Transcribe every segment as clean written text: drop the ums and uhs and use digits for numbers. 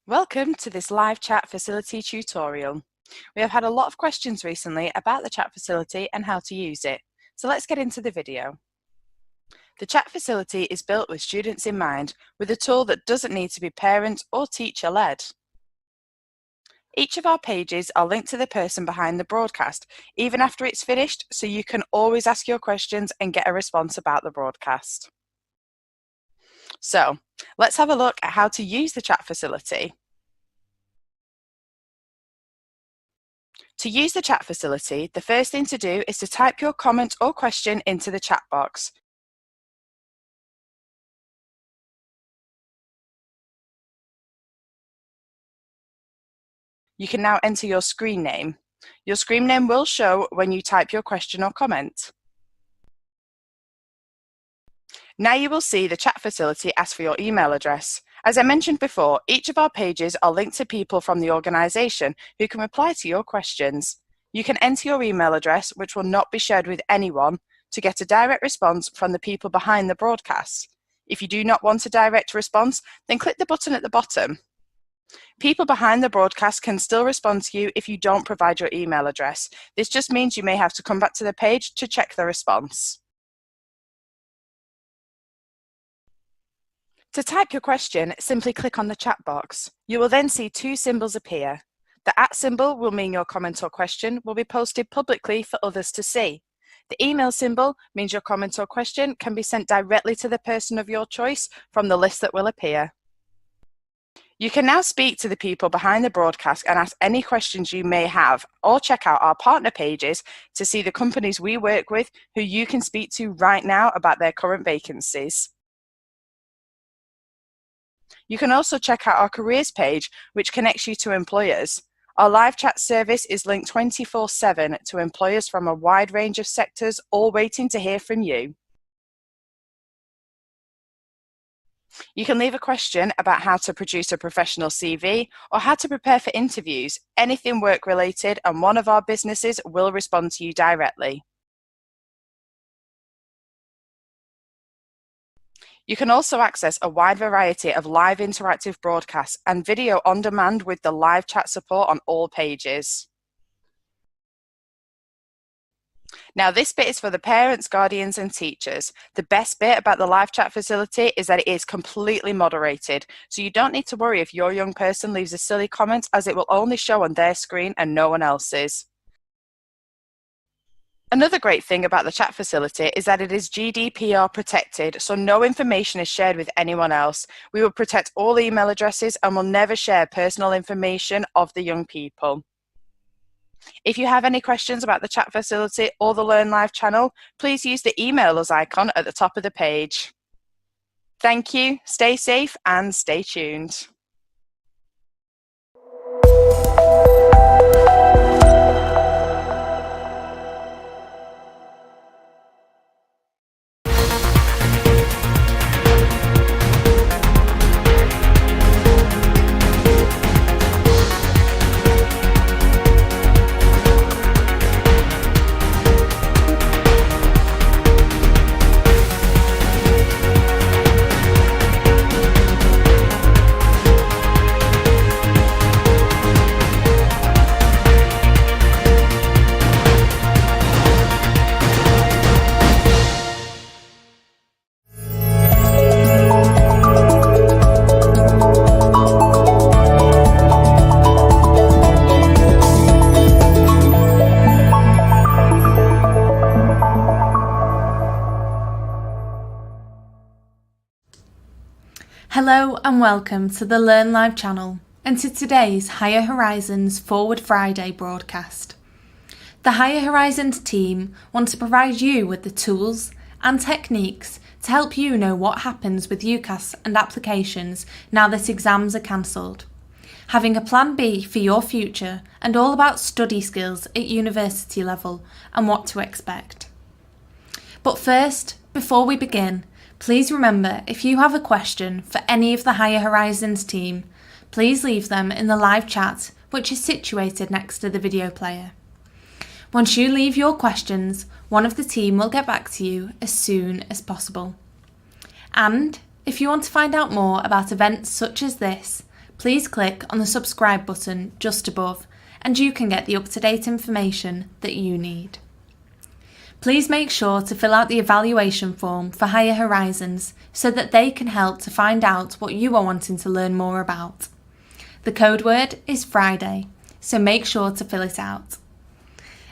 Welcome to this live chat facility tutorial. We have had a lot of questions recently about the chat facility and how to use it, so let's get into the video. The chat facility is built with students in mind, with a tool that doesn't need to be parent or teacher led. Each of our pages are linked to the person behind the broadcast, even after it's finished, so you can always ask your questions and get a response about the broadcast. So, let's have a look at how to use the chat facility. To use the chat facility, the first thing to do is to type your comment or question into the chat box. You can now enter your screen name. Your screen name will show when you type your question or comment. Now you will see the chat facility ask for your email address. As I mentioned before, each of our pages are linked to people from the organisation who can reply to your questions. You can enter your email address, which will not be shared with anyone, to get a direct response from the people behind the broadcast. If you do not want a direct response, then click the button at the bottom. People behind the broadcast can still respond to you if you don't provide your email address. This just means you may have to come back to the page to check the response. To type your question, simply click on the chat box. You will then see two symbols appear. The @ symbol will mean your comment or question will be posted publicly for others to see. The email symbol means your comment or question can be sent directly to the person of your choice from the list that will appear. You can now speak to the people behind the broadcast and ask any questions you may have, or check out our partner pages to see the companies we work with who you can speak to right now about their current vacancies. You can also check out our careers page, which connects you to employers. Our live chat service is linked 24/7 to employers from a wide range of sectors, all waiting to hear from you. You can leave a question about how to produce a professional CV or how to prepare for interviews, anything work related, and one of our businesses will respond to you directly. You can also access a wide variety of live interactive broadcasts and video on demand with the live chat support on all pages. Now this bit is for the parents, guardians and teachers. The best bit about the live chat facility is that it is completely moderated, so you don't need to worry if your young person leaves a silly comment, as it will only show on their screen and no one else's. Another great thing about the chat facility is that it is GDPR protected, so no information is shared with anyone else. We will protect all email addresses and will never share personal information of the young people. If you have any questions about the chat facility or the Learn Live channel, please use the email us icon at the top of the page. Thank you, stay safe and stay tuned. Hello and welcome to the Learn Live channel and to today's Higher Horizons Forward Friday broadcast. The Higher Horizons team want to provide you with the tools and techniques to help you know what happens with UCAS and applications now that exams are cancelled, having a plan B for your future and all about study skills at university level and what to expect. But first, before we begin, Please remember, if you have a question for any of the Higher Horizons team, please leave them in the live chat, which is situated next to the video player. Once you leave your questions, one of the team will get back to you as soon as possible. And if you want to find out more about events such as this, please click on the subscribe button just above and you can get the up-to-date information that you need. Please make sure to fill out the evaluation form for Higher Horizons so that they can help to find out what you are wanting to learn more about. The code word is Friday, so make sure to fill it out.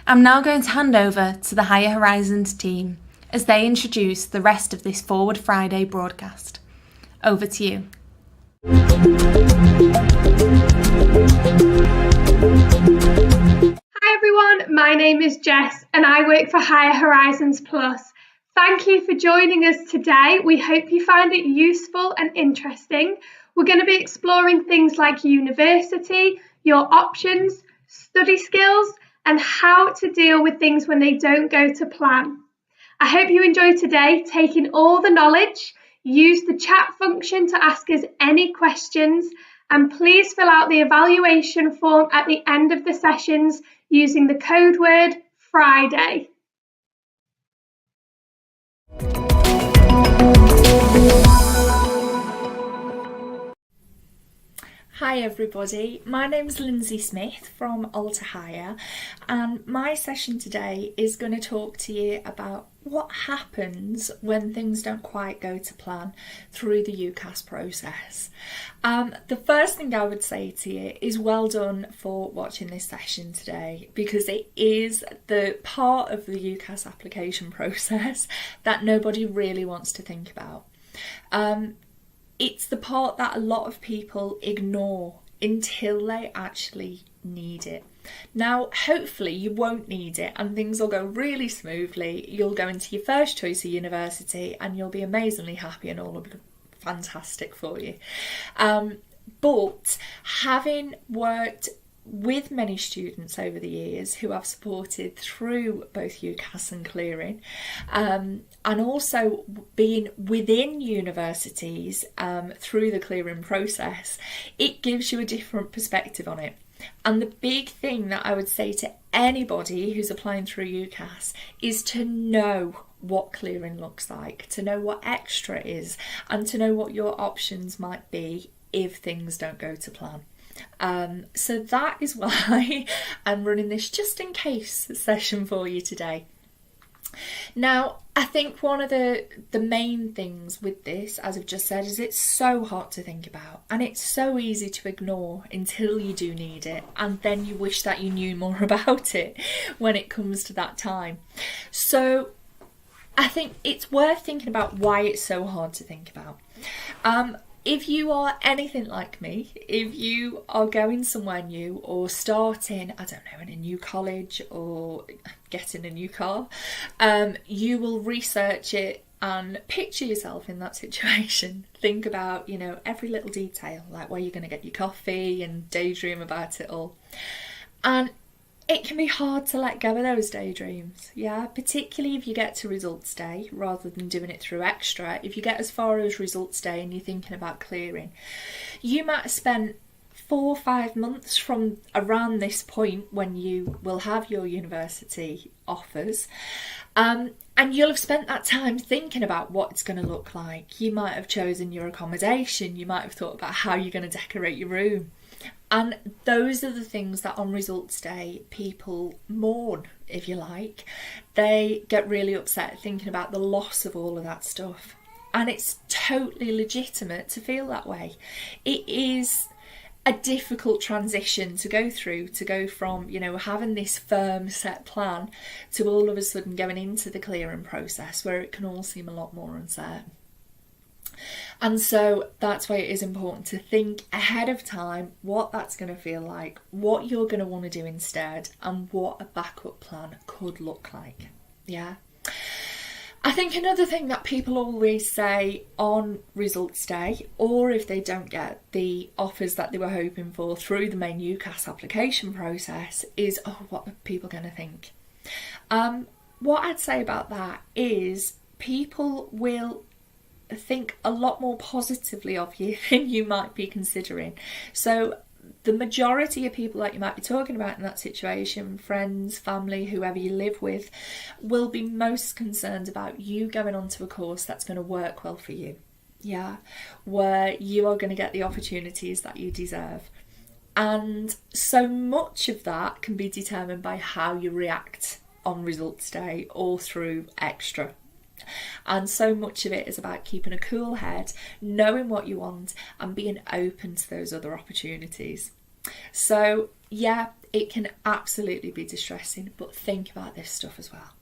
I'm now going to hand over to the Higher Horizons team as they introduce the rest of this Forward Friday broadcast. Over to you. Hi everyone, my name is Jess and I work for Higher Horizons Plus. Thank you for joining us today. We hope you find it useful and interesting. We're going to be exploring things like university, your options, study skills, and how to deal with things when they don't go to plan. I hope you enjoy today, taking all the knowledge. Use the chat function to ask us any questions, and please fill out the evaluation form at the end of the sessions using the code word Friday. Hi everybody, my name's Lindsay Smith from Alta Higher, and my session today is going to talk to you about what happens when things don't quite go to plan through the UCAS process. The first thing I would say to you is well done for watching this session today, because it is the part of the UCAS application process that nobody really wants to think about. It's the part that a lot of people ignore until they actually need it. Now, hopefully you won't need it and things will go really smoothly. You'll go into your first choice of university and you'll be amazingly happy and all will be fantastic for you. But having worked with many students over the years who I've supported through both UCAS and clearing, and also being within universities through the clearing process, it gives you a different perspective on it. And the big thing that I would say to anybody who's applying through UCAS is to know what clearing looks like, to know what extra is, and to know what your options might be if things don't go to plan. So that is why I'm running this just in case session for you today. Now, I think one of the main things with this, as I've just said, is it's so hard to think about and it's so easy to ignore until you do need it, and then you wish that you knew more about it when it comes to that time. So I think it's worth thinking about why it's so hard to think about. If you are anything like me, if you are going somewhere new or starting, I don't know, in a new college or getting a new car, you will research it and picture yourself in that situation. Think about, every little detail, like where you're going to get your coffee and daydream about it all. And it can be hard to let go of those daydreams, particularly if you get to results day rather than doing it through extra. If you get as far as results day and you're thinking about clearing, you might have spent 4 or 5 months from around this point when you will have your university offers, and you'll have spent that time thinking about what it's going to look like. You might have chosen your accommodation, you might have thought about how you're going to decorate your room. And those are the things that on results day people mourn, if you like. They get really upset thinking about the loss of all of that stuff. And it's totally legitimate to feel that way. It is a difficult transition to go through, to go from, having this firm set plan to all of a sudden going into the clearing process where it can all seem a lot more uncertain. And so that's why it is important to think ahead of time what that's going to feel like, what you're going to want to do instead, and what a backup plan could look like. I think another thing that people always say on results day, or if they don't get the offers that they were hoping for through the main UCAS application process, is, what are people going to think? What I'd say about that is people will think a lot more positively of you than you might be considering. So the majority of people that you might be talking about in that situation, friends, family, whoever you live with, will be most concerned about you going onto a course that's going to work well for you. Yeah, where you are going to get the opportunities that you deserve. And so much of that can be determined by how you react on results day or through extra. And so much of it is about keeping a cool head, knowing what you want, and being open to those other opportunities. So yeah, it can absolutely be distressing, but think about this stuff as well.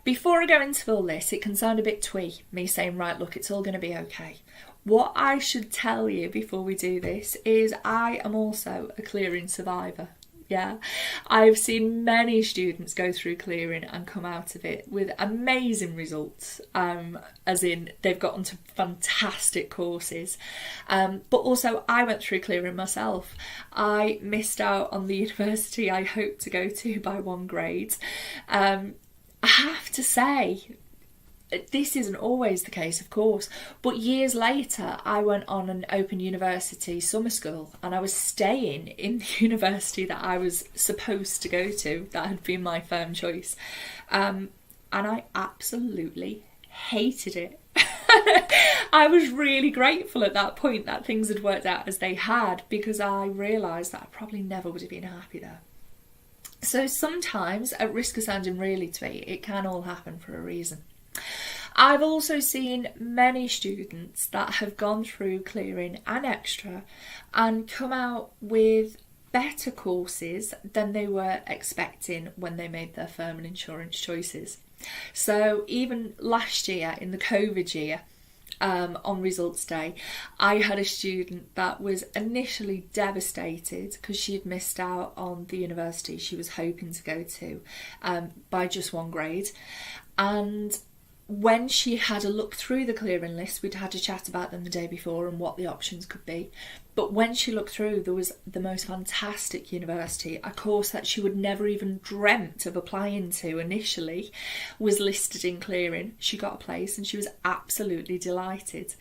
Before I go into all this, it can sound a bit twee, me saying, right, look, it's all going to be okay. What I should tell you before we do this is I am also a clearing survivor. Yeah, I've seen many students go through clearing and come out of it with amazing results, as in they've gotten to fantastic courses. But also I went through clearing myself. I missed out on the university I hoped to go to by 1 grade. I have to say, this isn't always the case, of course, but years later I went on an Open University summer school and I was staying in the university that I was supposed to go to, that had been my firm choice, and I absolutely hated it. I was really grateful at that point that things had worked out as they had, because I realised that I probably never would have been happy there. So sometimes, at risk of sounding really twee, it can all happen for a reason. I've also seen many students that have gone through clearing and extra and come out with better courses than they were expecting when they made their firm and insurance choices. So even last year, in the COVID year, on results day, I had a student that was initially devastated because she had missed out on the university she was hoping to go to by just 1 grade. And when she had a look through the clearing list, we'd had a chat about them the day before and what the options could be. But when she looked through, there was the most fantastic university, a course that she would never even dreamt of applying to initially, was listed in clearing. She got a place and she was absolutely delighted.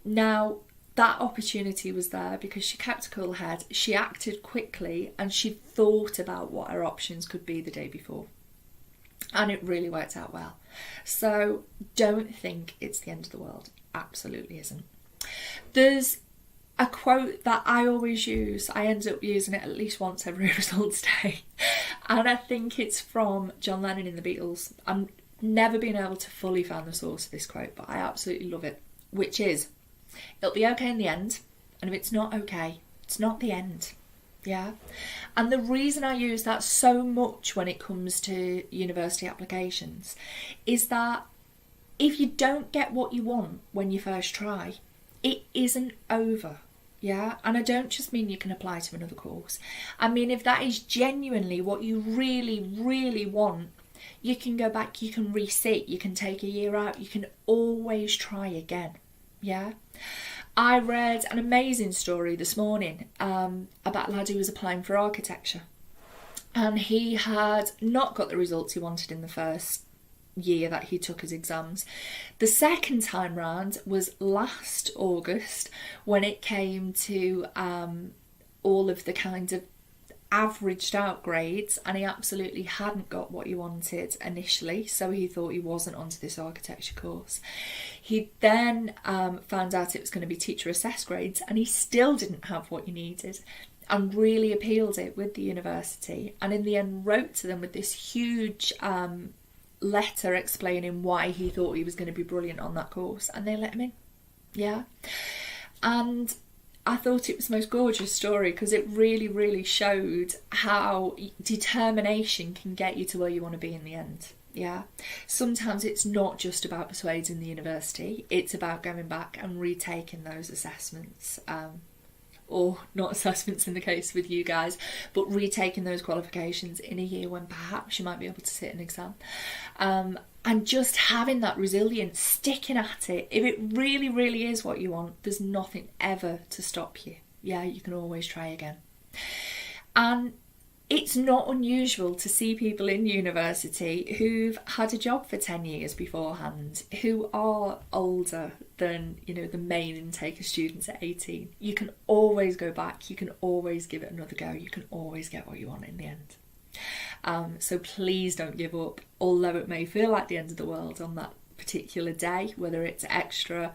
Now, that opportunity was there because she kept a cool head, she acted quickly, and she thought about what her options could be the day before. And it really worked out well. So don't think it's the end of the world. Absolutely isn't. There's a quote that I always use. I end up using it at least once every results day. And I think it's from John Lennon in the Beatles. I've never been able to fully find the source of this quote, but I absolutely love it. Which is, it'll be okay in the end. And if it's not okay, it's not the end. Yeah, and the reason I use that so much when it comes to university applications is that if you don't get what you want when you first try, it isn't over. Yeah, and I don't just mean you can apply to another course. I mean, if that is genuinely what you really, really want, you can go back, you can resit, you can take a year out, you can always try again. Yeah. I read an amazing story this morning about a lad who was applying for architecture, and he had not got the results he wanted in the first year that he took his exams. The second time round was last August, when it came to all of the kind of averaged out grades, and he absolutely hadn't got what he wanted initially, so he thought he wasn't onto this architecture course. He then found out it was going to be teacher assessed grades, and he still didn't have what he needed, and really appealed it with the university, and in the end wrote to them with this huge letter explaining why he thought he was going to be brilliant on that course, and they let him in. Yeah. And I thought it was the most gorgeous story because it really, really showed how determination can get you to where you want to be in the end. Yeah. Sometimes it's not just about persuading the university, it's about going back and retaking those assessments, or not assessments in the case with you guys, but retaking those qualifications in a year when perhaps you might be able to sit an exam. And just having that resilience, sticking at it. If it really, really is what you want, there's nothing ever to stop you. Yeah, you can always try again. And It's not unusual to see people in university who've had a job for 10 years beforehand, who are older than, the main intake of students at 18. You can always go back, you can always give it another go, you can always get what you want in the end. So please don't give up, although it may feel like the end of the world on that particular day, whether it's extra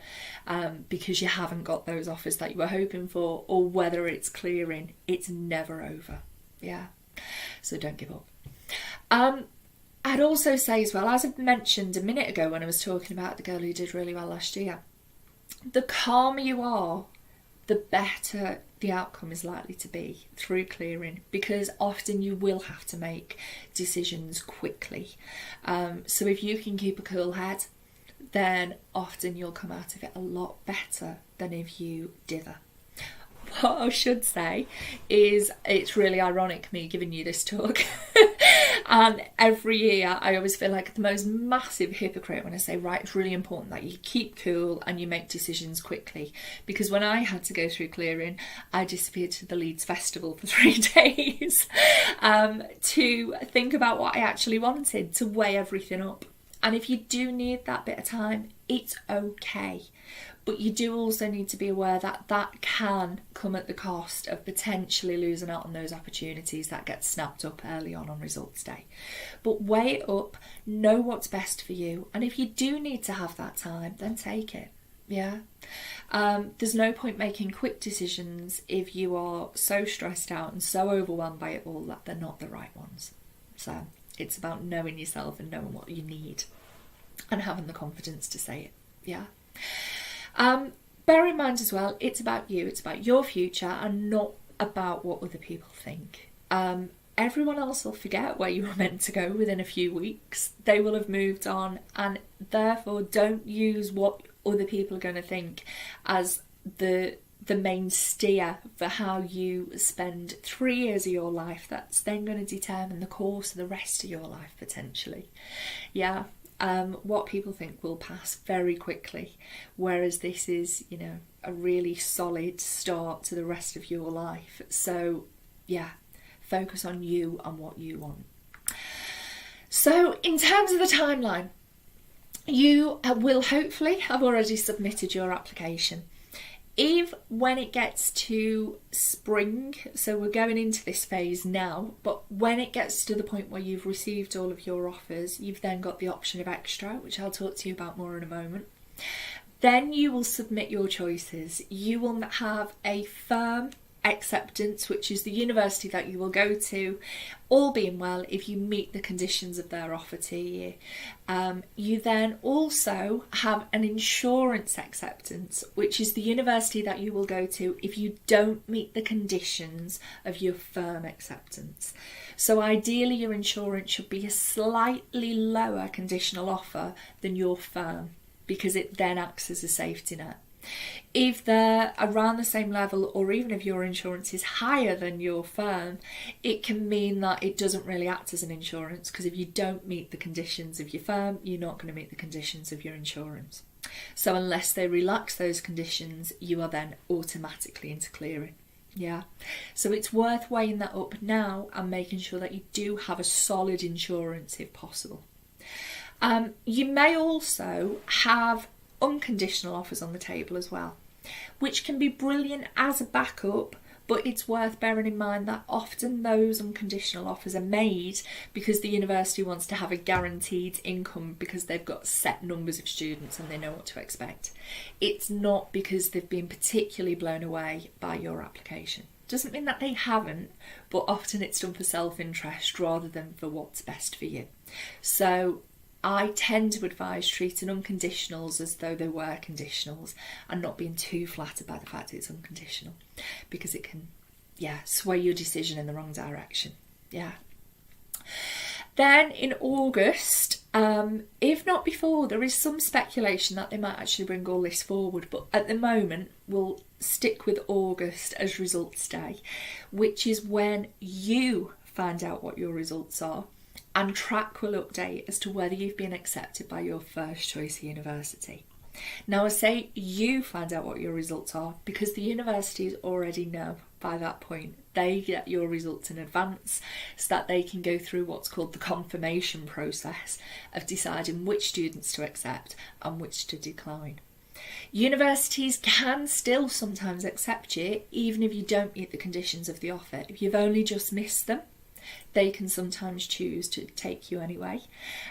because you haven't got those offers that you were hoping for, or whether it's clearing. It's never over. Yeah, so don't give up. I'd also say as well, as I mentioned a minute ago when I was talking about the girl who did really well last year, the calmer you are, the better the outcome is likely to be through clearing, because often you will have to make decisions quickly. So if you can keep a cool head, then often you'll come out of it a lot better than if you dither. What I should say is, it's really ironic me giving you this talk and every year I always feel like the most massive hypocrite when I say, right, it's really important that you keep cool and you make decisions quickly, because when I had to go through clearing, I disappeared to the Leeds Festival for 3 days to think about what I actually wanted, to weigh everything up. And if you do need that bit of time, it's okay. But you do also need to be aware that that can come at the cost of potentially losing out on those opportunities that get snapped up early on results day. But weigh it up, know what's best for you. And if you do need to have that time, then take it. Yeah. There's no point making quick decisions if you are so stressed out and so overwhelmed by it all that they're not the right ones. So it's about knowing yourself and knowing what you need and having the confidence to say it. Yeah. Bear in mind as well, it's about you, it's about your future and not about what other people think. Everyone else will forget where you were meant to go within a few weeks. They will have moved on, and therefore don't use what other people are going to think as the main steer for how you spend 3 years of your life. That's then going to determine the course of the rest of your life potentially. Yeah. What people think will pass very quickly, whereas this is, a really solid start to the rest of your life. So yeah, focus on you and what you want. So in terms of the timeline, you will hopefully have already submitted your application. If when it gets to spring, so we're going into this phase now, but when it gets to the point where you've received all of your offers, you've then got the option of extra, which I'll talk to you about more in a moment. Then you will submit your choices. You will have a firm acceptance, which is the university that you will go to, all being well, if you meet the conditions of their offer to you. You then also have an insurance acceptance, which is the university that you will go to if you don't meet the conditions of your firm acceptance. So ideally your insurance should be a slightly lower conditional offer than your firm, because it then acts as a safety net. If they're around the same level, or even if your insurance is higher than your firm, it can mean that it doesn't really act as an insurance, because if you don't meet the conditions of your firm, you're not going to meet the conditions of your insurance. So unless they relax those conditions, you are then automatically into clearing. Yeah, so it's worth weighing that up now and making sure that you do have a solid insurance if possible. You may also have unconditional offers on the table as well, which can be brilliant as a backup, but it's worth bearing in mind that often those unconditional offers are made because the university wants to have a guaranteed income because they've got set numbers of students and they know what to expect. It's not because they've been particularly blown away by your application. Doesn't mean that they haven't, but often it's done for self-interest rather than for what's best for you. So I tend to advise treating unconditionals as though they were conditionals and not being too flattered by the fact it's unconditional, because it can, sway your decision in the wrong direction. Yeah. Then in August, if not before, there is some speculation that they might actually bring all this forward, but at the moment we'll stick with August as results day, which is when you find out what your results are. And Track will update as to whether you've been accepted by your first choice university. Now I say you find out what your results are because the universities already know by that point. They get your results in advance so that they can go through what's called the confirmation process of deciding which students to accept and which to decline. Universities can still sometimes accept you even if you don't meet the conditions of the offer. If you've only just missed them, they can sometimes choose to take you anyway,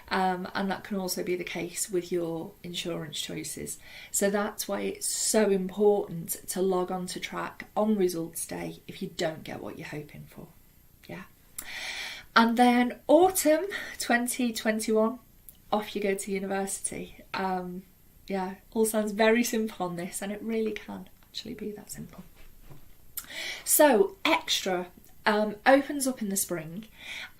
and that can also be the case with your insurance choices. So that's why it's so important to log on to track on results day if you don't get what you're hoping for. Yeah. And then autumn 2021, off you go to university. Yeah, all sounds very simple on this, and it really can actually be that simple. So Extra opens up in the spring,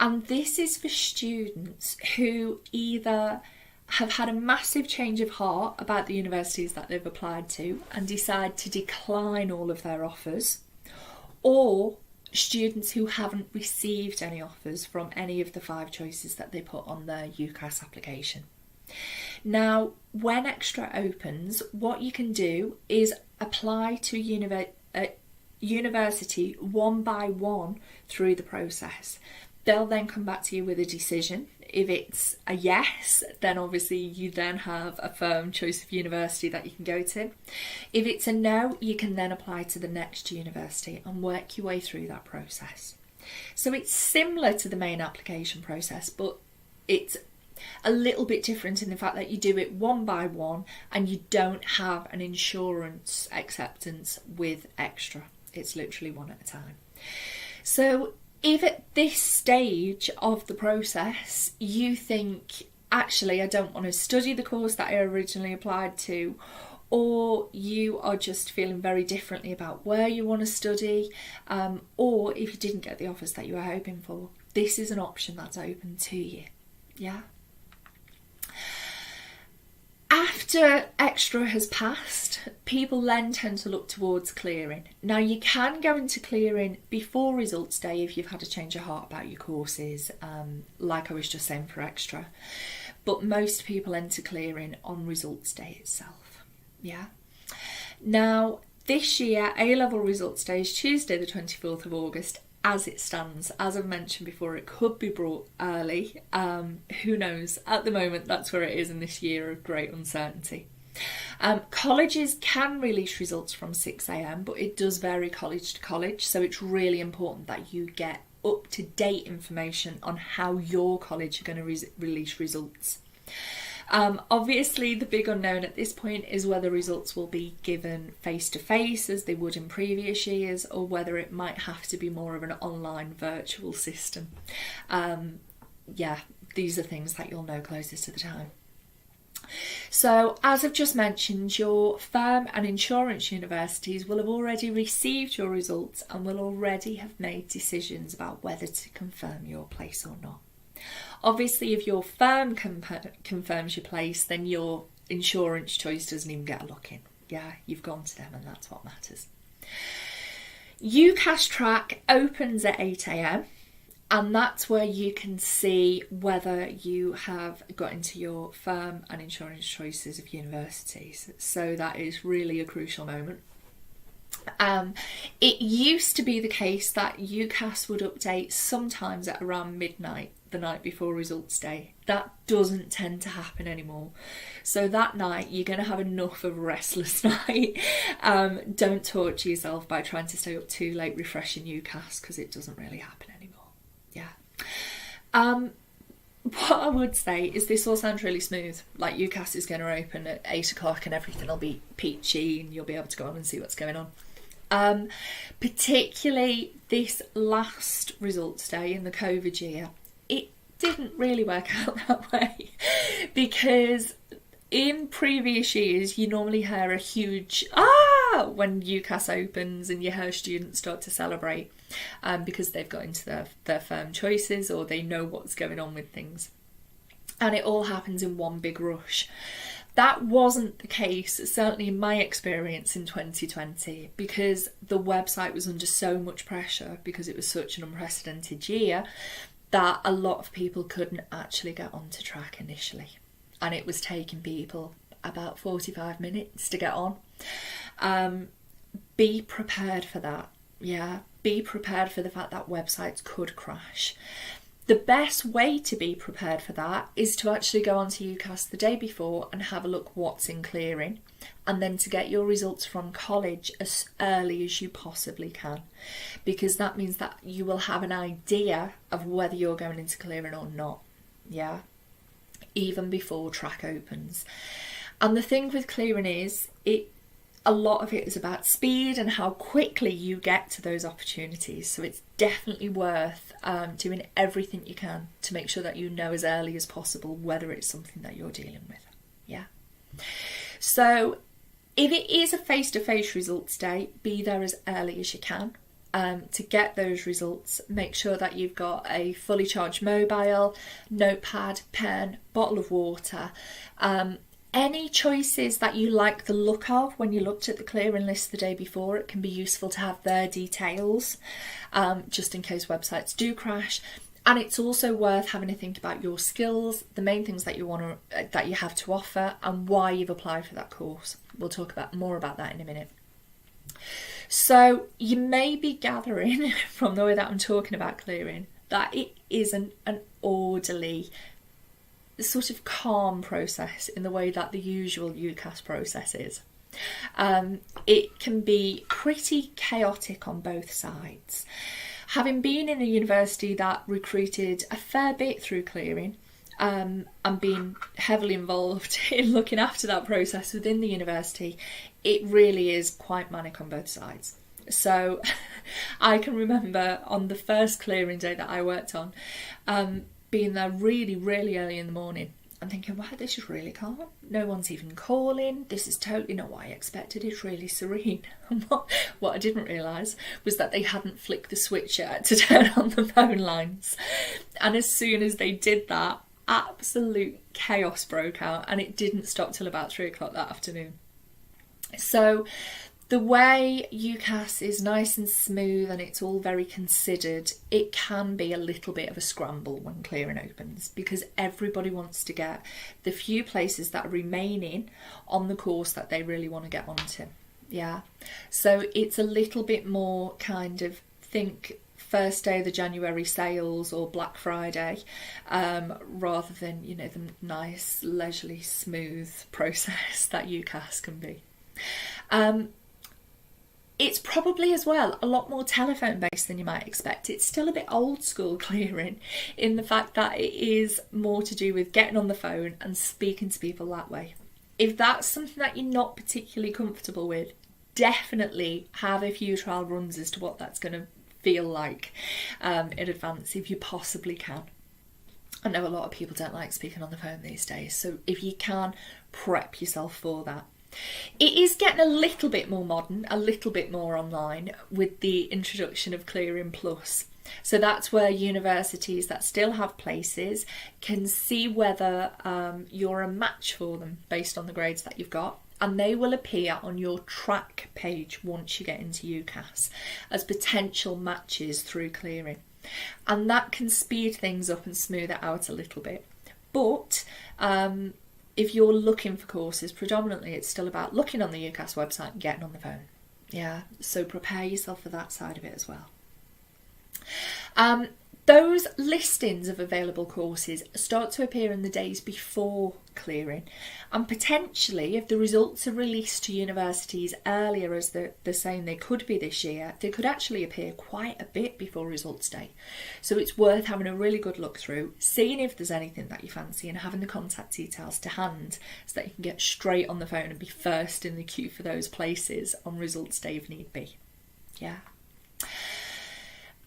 and this is for students who either have had a massive change of heart about the universities that they've applied to and decide to decline all of their offers, or students who haven't received any offers from any of the 5 choices that they put on their UCAS application. Now, when Extra opens, what you can do is apply to university one by one through the process. They'll then come back to you with a decision. If it's a yes, then obviously you then have a firm choice of university that you can go to. If it's a no, you can then apply to the next university and work your way through that process. So it's similar to the main application process, but it's a little bit different in the fact that you do it one by one and you don't have an insurance acceptance with Extra. It's literally one at a time. So if at this stage of the process you think, actually, I don't want to study the course that I originally applied to, or you are just feeling very differently about where you want to study, or if you didn't get the offers that you were hoping for, this is an option that's open to you. Yeah. After Extra has passed, people then tend to look towards clearing. Now, you can go into clearing before results day if you've had a change of heart about your courses, like I was just saying for Extra. But most people enter clearing on results day itself. Yeah. Now, this year, A-level results day is Tuesday the 24th of August. As it stands, as I've mentioned before, it could be brought early. Who knows? At the moment, that's where it is in this year of great uncertainty. Colleges can release results from 6 a.m, but it does vary college to college. So it's really important that you get up-to-date information on how your college are going to release results. Obviously, the big unknown at this point is whether results will be given face-to-face as they would in previous years, or whether it might have to be more of an online virtual system. Yeah, these are things that you'll know closest to the time. So, as I've just mentioned, your firm and insurance universities will have already received your results and will already have made decisions about whether to confirm your place or not. Obviously, if your firm confirms your place, then your insurance choice doesn't even get a look in. Yeah, you've gone to them and that's what matters. UCAS track opens at 8 a.m, and that's where you can see whether you have got into your firm and insurance choices of universities. So that is really a crucial moment. It used to be the case that UCAS would update sometimes at around midnight the night before results day. That doesn't tend to happen anymore. So that night you're going to have enough of a restless night. Don't torture yourself by trying to stay up too late refreshing UCAS, because it doesn't really happen anymore. Yeah. What I would say is this all sounds really smooth. Like UCAS is going to open at 8 o'clock and everything will be peachy and you'll be able to go on and see what's going on. Particularly this last results day in the COVID year, it didn't really work out that way, because in previous years you normally hear a huge when UCAS opens, and you hear students start to celebrate because they've got into their firm choices, or they know what's going on with things, and it all happens in one big rush. That wasn't the case, certainly in my experience in 2020, because the website was under so much pressure because it was such an unprecedented year that a lot of people couldn't actually get onto track initially. And it was taking people about 45 minutes to get on. Be prepared for that. Yeah, be prepared for the fact that websites could crash. The best way to be prepared for that is to actually go onto UCAS the day before and have a look what's in clearing, and then to get your results from college as early as you possibly can, because that means that you will have an idea of whether you're going into clearing or not. Yeah, even before track opens. And the thing with clearing is a lot of it is about speed and how quickly you get to those opportunities. So it's definitely worth doing everything you can to make sure that you know as early as possible whether it's something that you're dealing with. Yeah. So if it is a face-to-face results day, be there as early as you can. To get those results, make sure that you've got a fully charged mobile, notepad, pen, bottle of water. Any choices that you like the look of when you looked at the clearing list the day before, it can be useful to have their details, just in case websites do crash. And it's also worth having to think about your skills, the main things that that you have to offer, and why you've applied for that course. We'll talk more about that in a minute. So you may be gathering from the way that I'm talking about clearing that it isn't an orderly, sort of calm process in the way that the usual UCAS process is. It can be pretty chaotic on both sides. Having been in a university that recruited a fair bit through clearing, and being heavily involved in looking after that process within the university, it really is quite manic on both sides. So I can remember on the first clearing day that I worked on, being there really, really early in the morning and thinking, wow, this is really calm. No one's even calling. This is totally not what I expected. It's really serene. What I didn't realise was that they hadn't flicked the switch yet to turn on the phone lines. And as soon as they did that, absolute chaos broke out, and it didn't stop till about 3 o'clock that afternoon. So the way UCAS is nice and smooth and it's all very considered, it can be a little bit of a scramble when clearing opens, because everybody wants to get the few places that are remaining on the course that they really want to get onto. Yeah, so it's a little bit more kind of think first day of the January sales or Black Friday, rather than, you know, the nice, leisurely, smooth process that UCAS can be. It's probably as well a lot more telephone based than you might expect. It's still a bit old school clearing in the fact that it is more to do with getting on the phone and speaking to people that way. If that's something that you're not particularly comfortable with, definitely have a few trial runs as to what that's going to feel like in advance if you possibly can. I know a lot of people don't like speaking on the phone these days, so if you can, prep yourself for that. It is getting a little bit more modern, a little bit more online with the introduction of Clearing Plus. So that's where universities that still have places can see whether you're a match for them based on the grades that you've got, and they will appear on your track page once you get into UCAS as potential matches through clearing. And that can speed things up and smooth it out a little bit. But if you're looking for courses, predominantly it's still about looking on the UCAS website and getting on the phone. Yeah, so prepare yourself for that side of it as well. Those listings of available courses start to appear in the days before clearing, and potentially if the results are released to universities earlier, as they're saying they could be this year, they could actually appear quite a bit before results day. So it's worth having a really good look through, seeing if there's anything that you fancy and having the contact details to hand so that you can get straight on the phone and be first in the queue for those places on results day if need be. Yeah.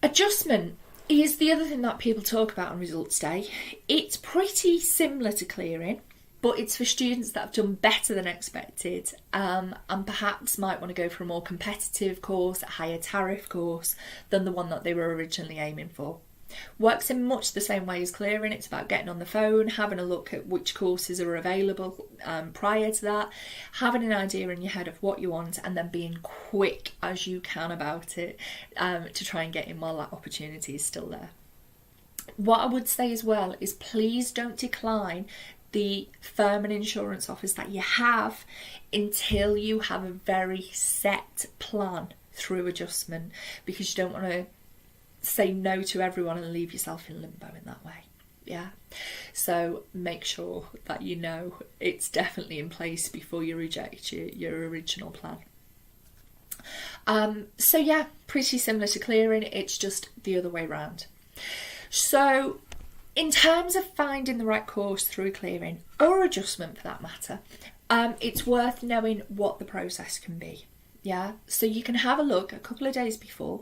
Adjustment is the other thing that people talk about on results day. It's pretty similar to clearing, but it's for students that have done better than expected, and perhaps might want to go for a more competitive course, a higher tariff course than the one that they were originally aiming for. Works in much the same way as clearing. It's about getting on the phone, having a look at which courses are available prior to that, having an idea in your head of what you want, and then being quick as you can about it to try and get in while that opportunity is still there. What I would say as well is please don't decline the firm and insurance offers that you have until you have a very set plan through adjustment, because you don't want to say no to everyone and leave yourself in limbo in that way. Yeah, so make sure that you know it's definitely in place before you reject your original plan. So yeah, pretty similar to clearing, it's just the other way round. So in terms of finding the right course through clearing, or adjustment for that matter, it's worth knowing what the process can be. Yeah, so you can have a look a couple of days before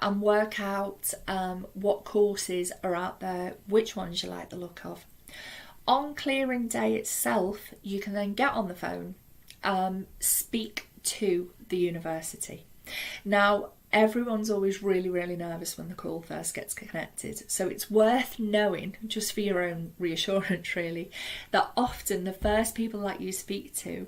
and work out what courses are out there, which ones you like the look of. On clearing day itself, you can then get on the phone, speak to the university. Now, everyone's always really, really nervous when the call first gets connected. So it's worth knowing, just for your own reassurance really, that often the first people that you speak to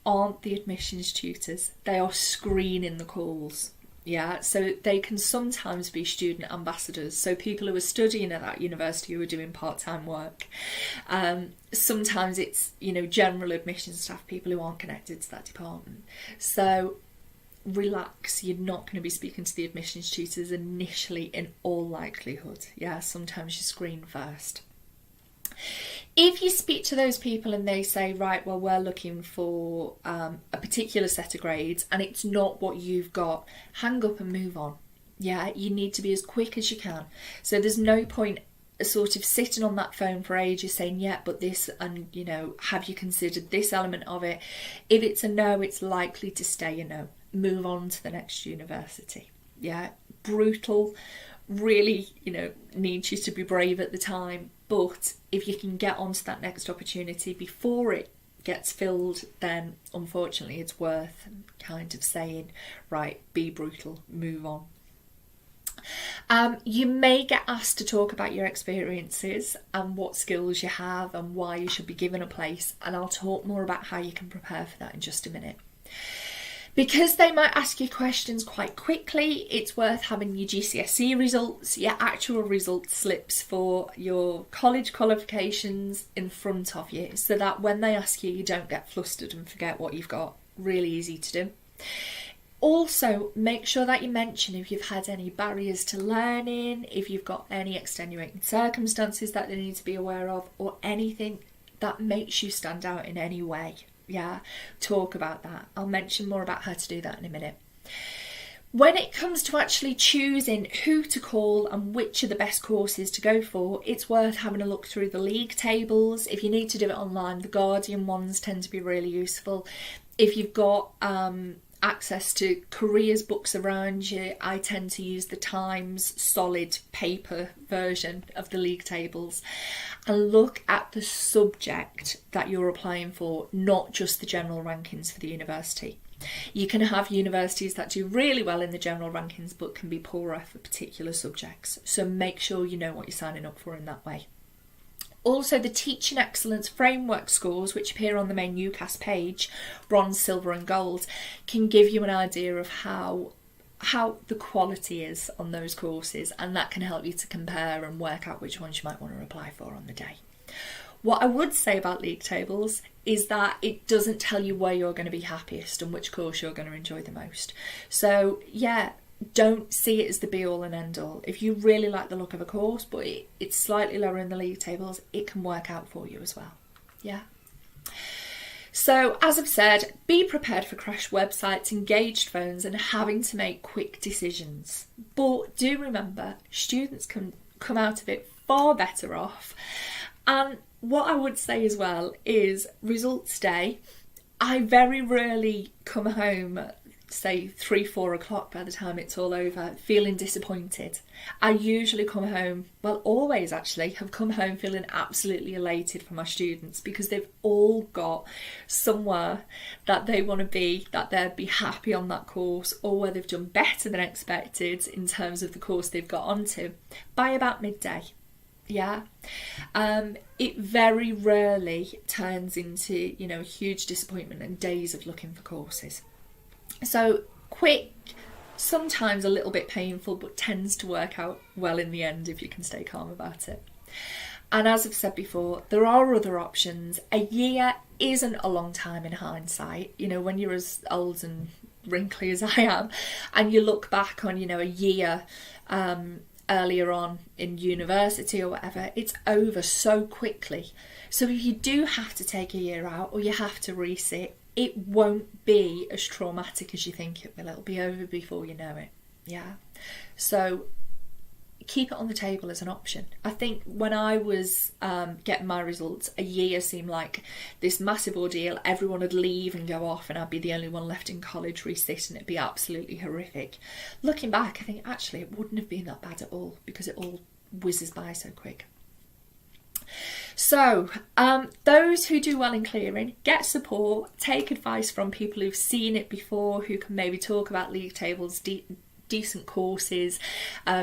aren't the admissions tutors. They are screening the calls. Yeah, so they can sometimes be student ambassadors, so people who are studying at that university who are doing part-time work. Sometimes it's, general admissions staff, people who aren't connected to that department. So relax, you're not going to be speaking to the admissions tutors initially in all likelihood. Yeah, sometimes you screen first. If you speak to those people and they say, right, well, we're looking for a particular set of grades and it's not what you've got, hang up and move on. Yeah, you need to be as quick as you can. So there's no point sort of sitting on that phone for ages saying, yeah, but this, and, have you considered this element of it? If it's a no, it's likely to stay a no. Move on to the next university. Yeah, brutal, really, needs you to be brave at the time. But if you can get onto that next opportunity before it gets filled, then unfortunately it's worth kind of saying, right, be brutal, move on. You may get asked to talk about your experiences and what skills you have and why you should be given a place, and I'll talk more about how you can prepare for that in just a minute. Because they might ask you questions quite quickly, it's worth having your GCSE results, your actual results slips for your college qualifications in front of you, so that when they ask you, you don't get flustered and forget what you've got. Really easy to do. Also, make sure that you mention if you've had any barriers to learning, if you've got any extenuating circumstances that they need to be aware of, or anything that makes you stand out in any way. Yeah, talk about that. I'll mention more about how to do that in a minute. When it comes to actually choosing who to call and which are the best courses to go for, it's worth having a look through the league tables. If you need to do it online, the Guardian ones tend to be really useful. If you've got access to careers books around you, I tend to use the Times solid paper version of the league tables, and look at the subject that you're applying for, not just the general rankings for the university. You can have universities that do really well in the general rankings but can be poorer for particular subjects, so make sure you know what you're signing up for in that way. Also, the Teaching Excellence Framework scores, which appear on the main UCAS page, bronze, silver and gold, can give you an idea of how the quality is on those courses, and that can help you to compare and work out which ones you might want to apply for on the day. What I would say about league tables is that it doesn't tell you where you're going to be happiest and which course you're going to enjoy the most. So yeah, don't see it as the be all and end all. If you really like the look of a course but it's slightly lower in the league tables, it can work out for you as well. Yeah. So as I've said, be prepared for crashed websites, engaged phones and having to make quick decisions. But do remember, students can come out of it far better off. And what I would say as well is results day, I very rarely come home say 3-4 o'clock by the time it's all over feeling disappointed. I usually come home, well always actually, have come home feeling absolutely elated for my students, because they've all got somewhere that they want to be, that they'd be happy on that course, or where they've done better than expected in terms of the course they've got onto by about midday. Yeah, it very rarely turns into, a huge disappointment and days of looking for courses. So quick, sometimes a little bit painful, but tends to work out well in the end if you can stay calm about it. And as I've said before, there are other options. A year isn't a long time in hindsight. When you're as old and wrinkly as I am, and you look back on, a year earlier on in university or whatever, it's over so quickly. So if you do have to take a year out or you have to resit, it won't be as traumatic as you think it will. It'll be over before you know it. Yeah. So keep it on the table as an option. I think when I was getting my results, a year seemed like this massive ordeal. Everyone would leave and go off and I'd be the only one left in college resitting. It'd be absolutely horrific. Looking back, I think actually it wouldn't have been that bad at all because it all whizzes by so quick. So those who do well in clearing, get support, take advice from people who've seen it before, who can maybe talk about league tables, decent courses,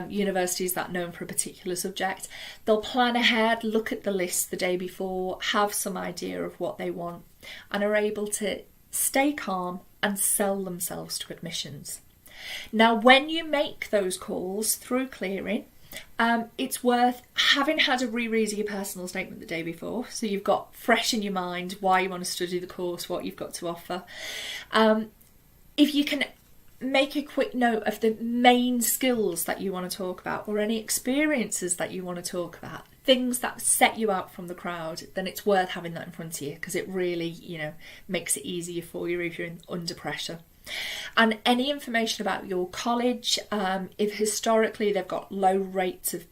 universities that are known for a particular subject. They'll plan ahead, look at the list the day before, have some idea of what they want, and are able to stay calm and sell themselves to admissions. Now, when you make those calls through clearing, it's worth having had a reread of your personal statement the day before, so you've got fresh in your mind why you want to study the course, what you've got to offer. If you can make a quick note of the main skills that you want to talk about or any experiences that you want to talk about, things that set you out from the crowd, then it's worth having that in front of you because it really, makes it easier for you if you're under pressure. And any information about your college, if historically they've got low rates of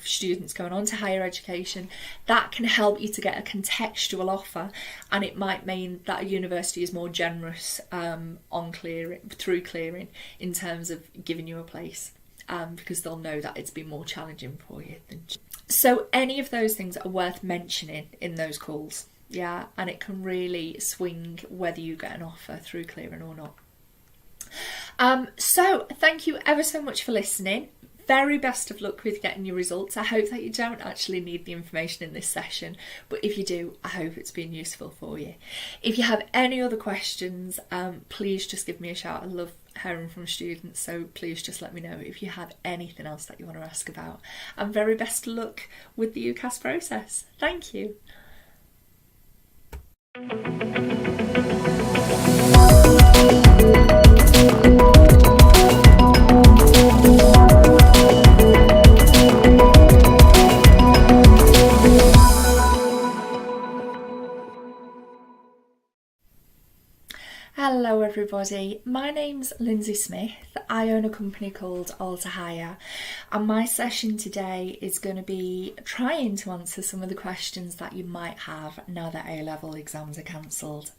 students going on to higher education, that can help you to get a contextual offer, and it might mean that a university is more generous through clearing in terms of giving you a place, because they'll know that it's been more challenging for you. So any of those things are worth mentioning in those calls, and it can really swing whether you get an offer through clearing or not. So thank you ever so much for listening. Very best of luck with getting your results. I hope that you don't actually need the information in this session, but if you do, I hope it's been useful for you. If you have any other questions, please just give me a shout. I love hearing from students, so please just let me know if you have anything else that you want to ask about. And very best of luck with the UCAS process. Thank you. Hello everybody, my name's Lindsay Smith. I own a company called Alter Higher, and my session today is going to be trying to answer some of the questions that you might have now that A-level exams are cancelled.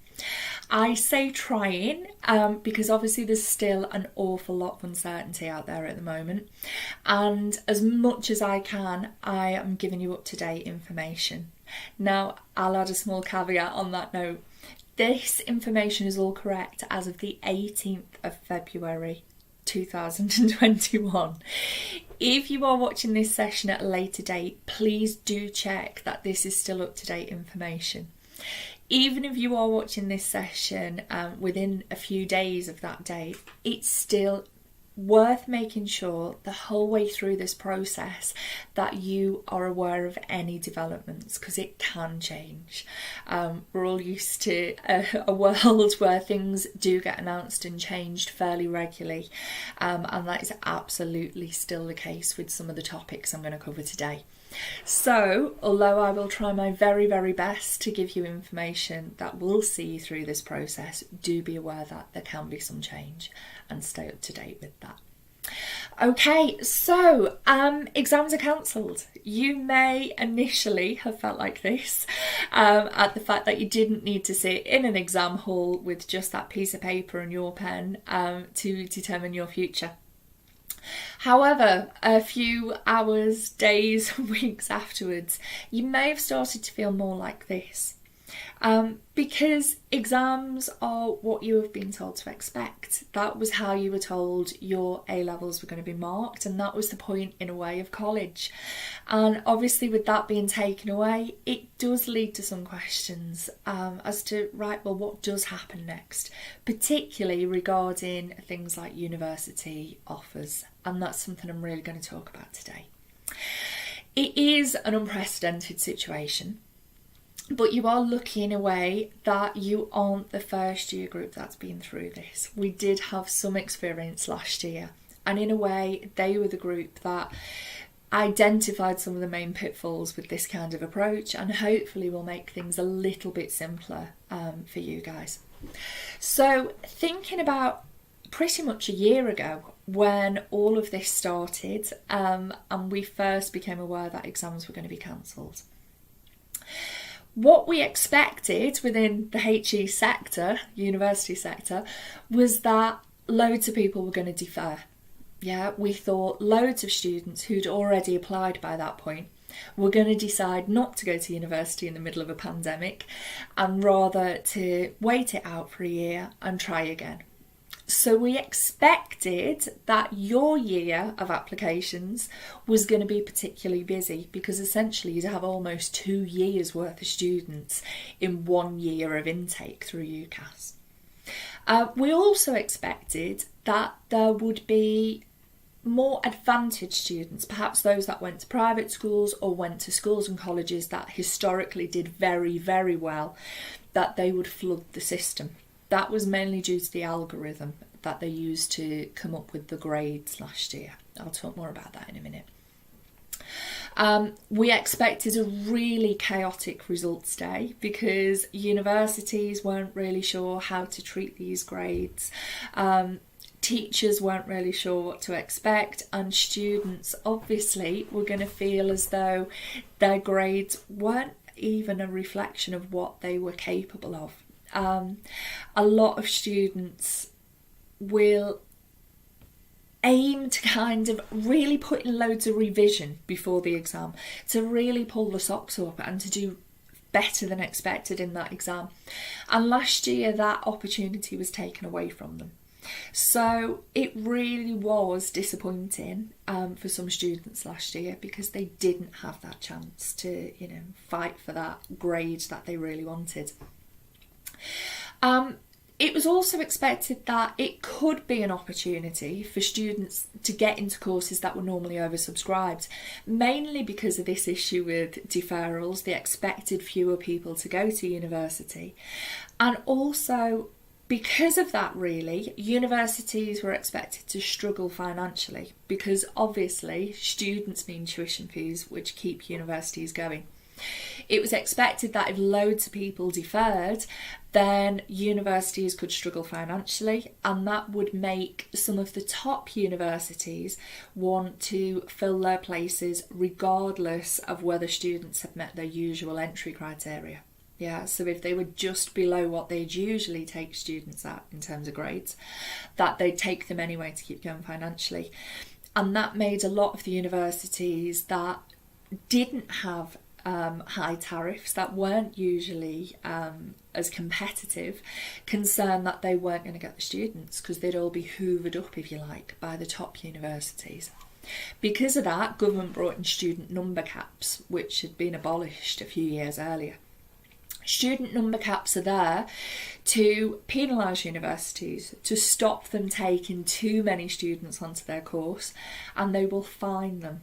I say trying because obviously there's still an awful lot of uncertainty out there at the moment, and as much as I can, I am giving you up-to-date information. Now, I'll add a small caveat on that note. This information is all correct as of the 18th of February 2021. If you are watching this session at a later date, please do check that this is still up-to-date information. Even if you are watching this session within a few days of that date, it's still worth making sure the whole way through this process that you are aware of any developments, because it can change. We're all used to a world where things do get announced and changed fairly regularly, and that is absolutely still the case with some of the topics I'm going to cover today. So, although I will try my very, very best to give you information that will see you through this process, do be aware that there can be some change and stay up to date with that. Okay, so exams are cancelled. You may initially have felt like this at the fact that you didn't need to sit in an exam hall with just that piece of paper and your pen to determine your future. However, a few hours, days, weeks afterwards, you may have started to feel more like this. Because exams are what you have been told to expect. That was how you were told your A-levels were going to be marked, and that was the point, in a way, of college. And obviously with that being taken away, it does lead to some questions as to, right, well, what does happen next? Particularly regarding things like university offers, and that's something I'm really going to talk about today. It is an unprecedented situation. But you are lucky in a way that you aren't the first year group that's been through this. We did have some experience last year, and in a way they were the group that identified some of the main pitfalls with this kind of approach, and hopefully will make things a little bit simpler for you guys. So thinking about pretty much a year ago when all of this started, and we first became aware that exams were going to be cancelled. What we expected within the HE sector, university sector, was that loads of people were going to defer. Yeah, we thought loads of students who'd already applied by that point were going to decide not to go to university in the middle of a pandemic and rather to wait it out for a year and try again. So we expected that your year of applications was going to be particularly busy, because essentially you'd have almost 2 years worth of students in 1 year of intake through UCAS. We also expected that there would be more advantaged students, perhaps those that went to private schools or went to schools and colleges that historically did very, very well, that they would flood the system. That was mainly due to the algorithm that they used to come up with the grades last year. I'll talk more about that in a minute. We expected a really chaotic results day because universities weren't really sure how to treat these grades. Teachers weren't really sure what to expect, and students obviously were going to feel as though their grades weren't even a reflection of what they were capable of. A lot of students will aim to kind of really put in loads of revision before the exam, to really pull the socks up and to do better than expected in that exam. And last year that opportunity was taken away from them. So it really was disappointing for some students last year, because they didn't have that chance to, fight for that grade that they really wanted. It was also expected that it could be an opportunity for students to get into courses that were normally oversubscribed, mainly because of this issue with deferrals. They expected fewer people to go to university, and also because of that, really, universities were expected to struggle financially, because obviously students mean tuition fees, which keep universities going. It was expected that if loads of people deferred, then universities could struggle financially, and that would make some of the top universities want to fill their places regardless of whether students had met their usual entry criteria. Yeah, so if they were just below what they'd usually take students at in terms of grades, that they'd take them anyway to keep going financially. And that made a lot of the universities that didn't have high tariffs, that weren't usually as competitive, concerned that they weren't going to get the students, because they'd all be hoovered up, if you like, by the top universities. Because of that, government brought in student number caps, which had been abolished a few years earlier. Student number caps are there to penalise universities, to stop them taking too many students onto their course, and they will fine them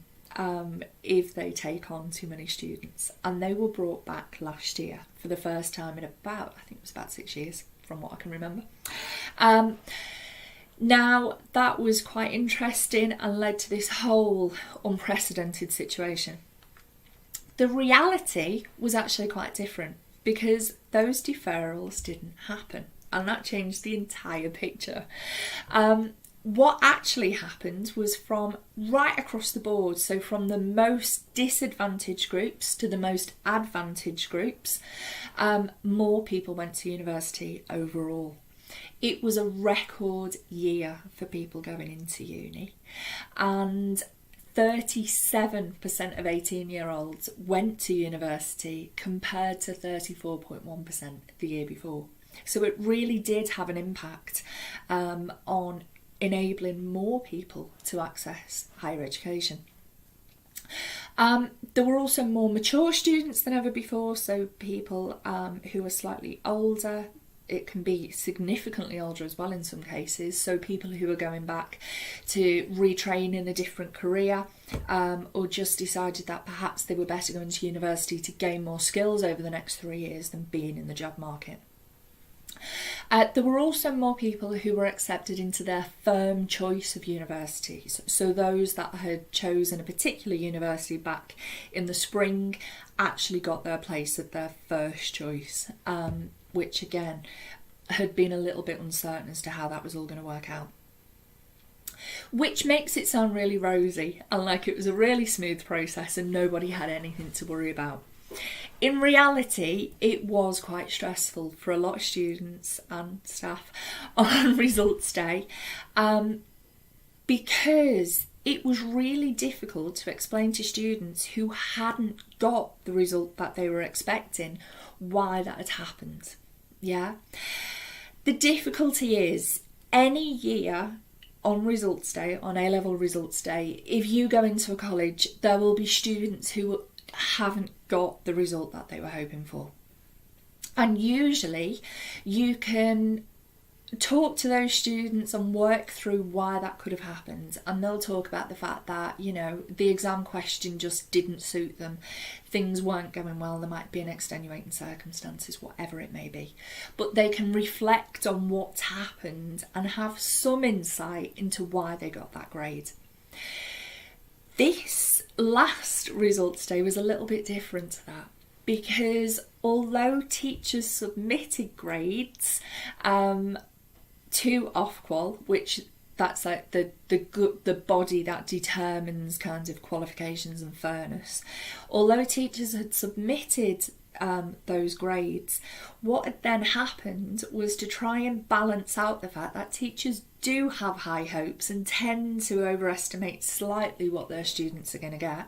if they take on too many students. And they were brought back last year for the first time in about, I think it was about 6 years, from what I can remember. Now, that was quite interesting and led to this whole unprecedented situation. The reality was actually quite different, because those deferrals didn't happen, and that changed the entire picture. What actually happened was, from right across the board, so from the most disadvantaged groups to the most advantaged groups, more people went to university overall. It was a record year for people going into uni, and 37% of 18-year-olds went to university compared to 34.1% the year before. So it really did have an impact on enabling more people to access higher education. There were also more mature students than ever before, so people who were slightly older, it can be significantly older as well in some cases. So people who are going back to retrain in a different career, or just decided that perhaps they were better going to university to gain more skills over the next 3 years than being in the job market. There were also more people who were accepted into their firm choice of universities. So those that had chosen a particular university back in the spring actually got their place at their first choice, which again had been a little bit uncertain as to how that was all going to work out. Which makes it sound really rosy and like it was a really smooth process and nobody had anything to worry about. In reality, it was quite stressful for a lot of students and staff on results day, because it was really difficult to explain to students who hadn't got the result that they were expecting why that had happened. Yeah. The difficulty is any year on results day, on A-level results day, if you go into a college, there will be students who haven't got the result that they were hoping for. And usually you can talk to those students and work through why that could have happened, and they'll talk about the fact that, you know, the exam question just didn't suit them, things weren't going well, there might be an extenuating circumstances, whatever it may be, but they can reflect on what's happened and have some insight into why they got that grade. This last results day was a little bit different to that, because although teachers submitted grades to Ofqual, which that's like the body that determines kind of qualifications and fairness, although teachers had submitted those grades, what had then happened was to try and balance out the fact that teachers do have high hopes and tend to overestimate slightly what their students are going to get.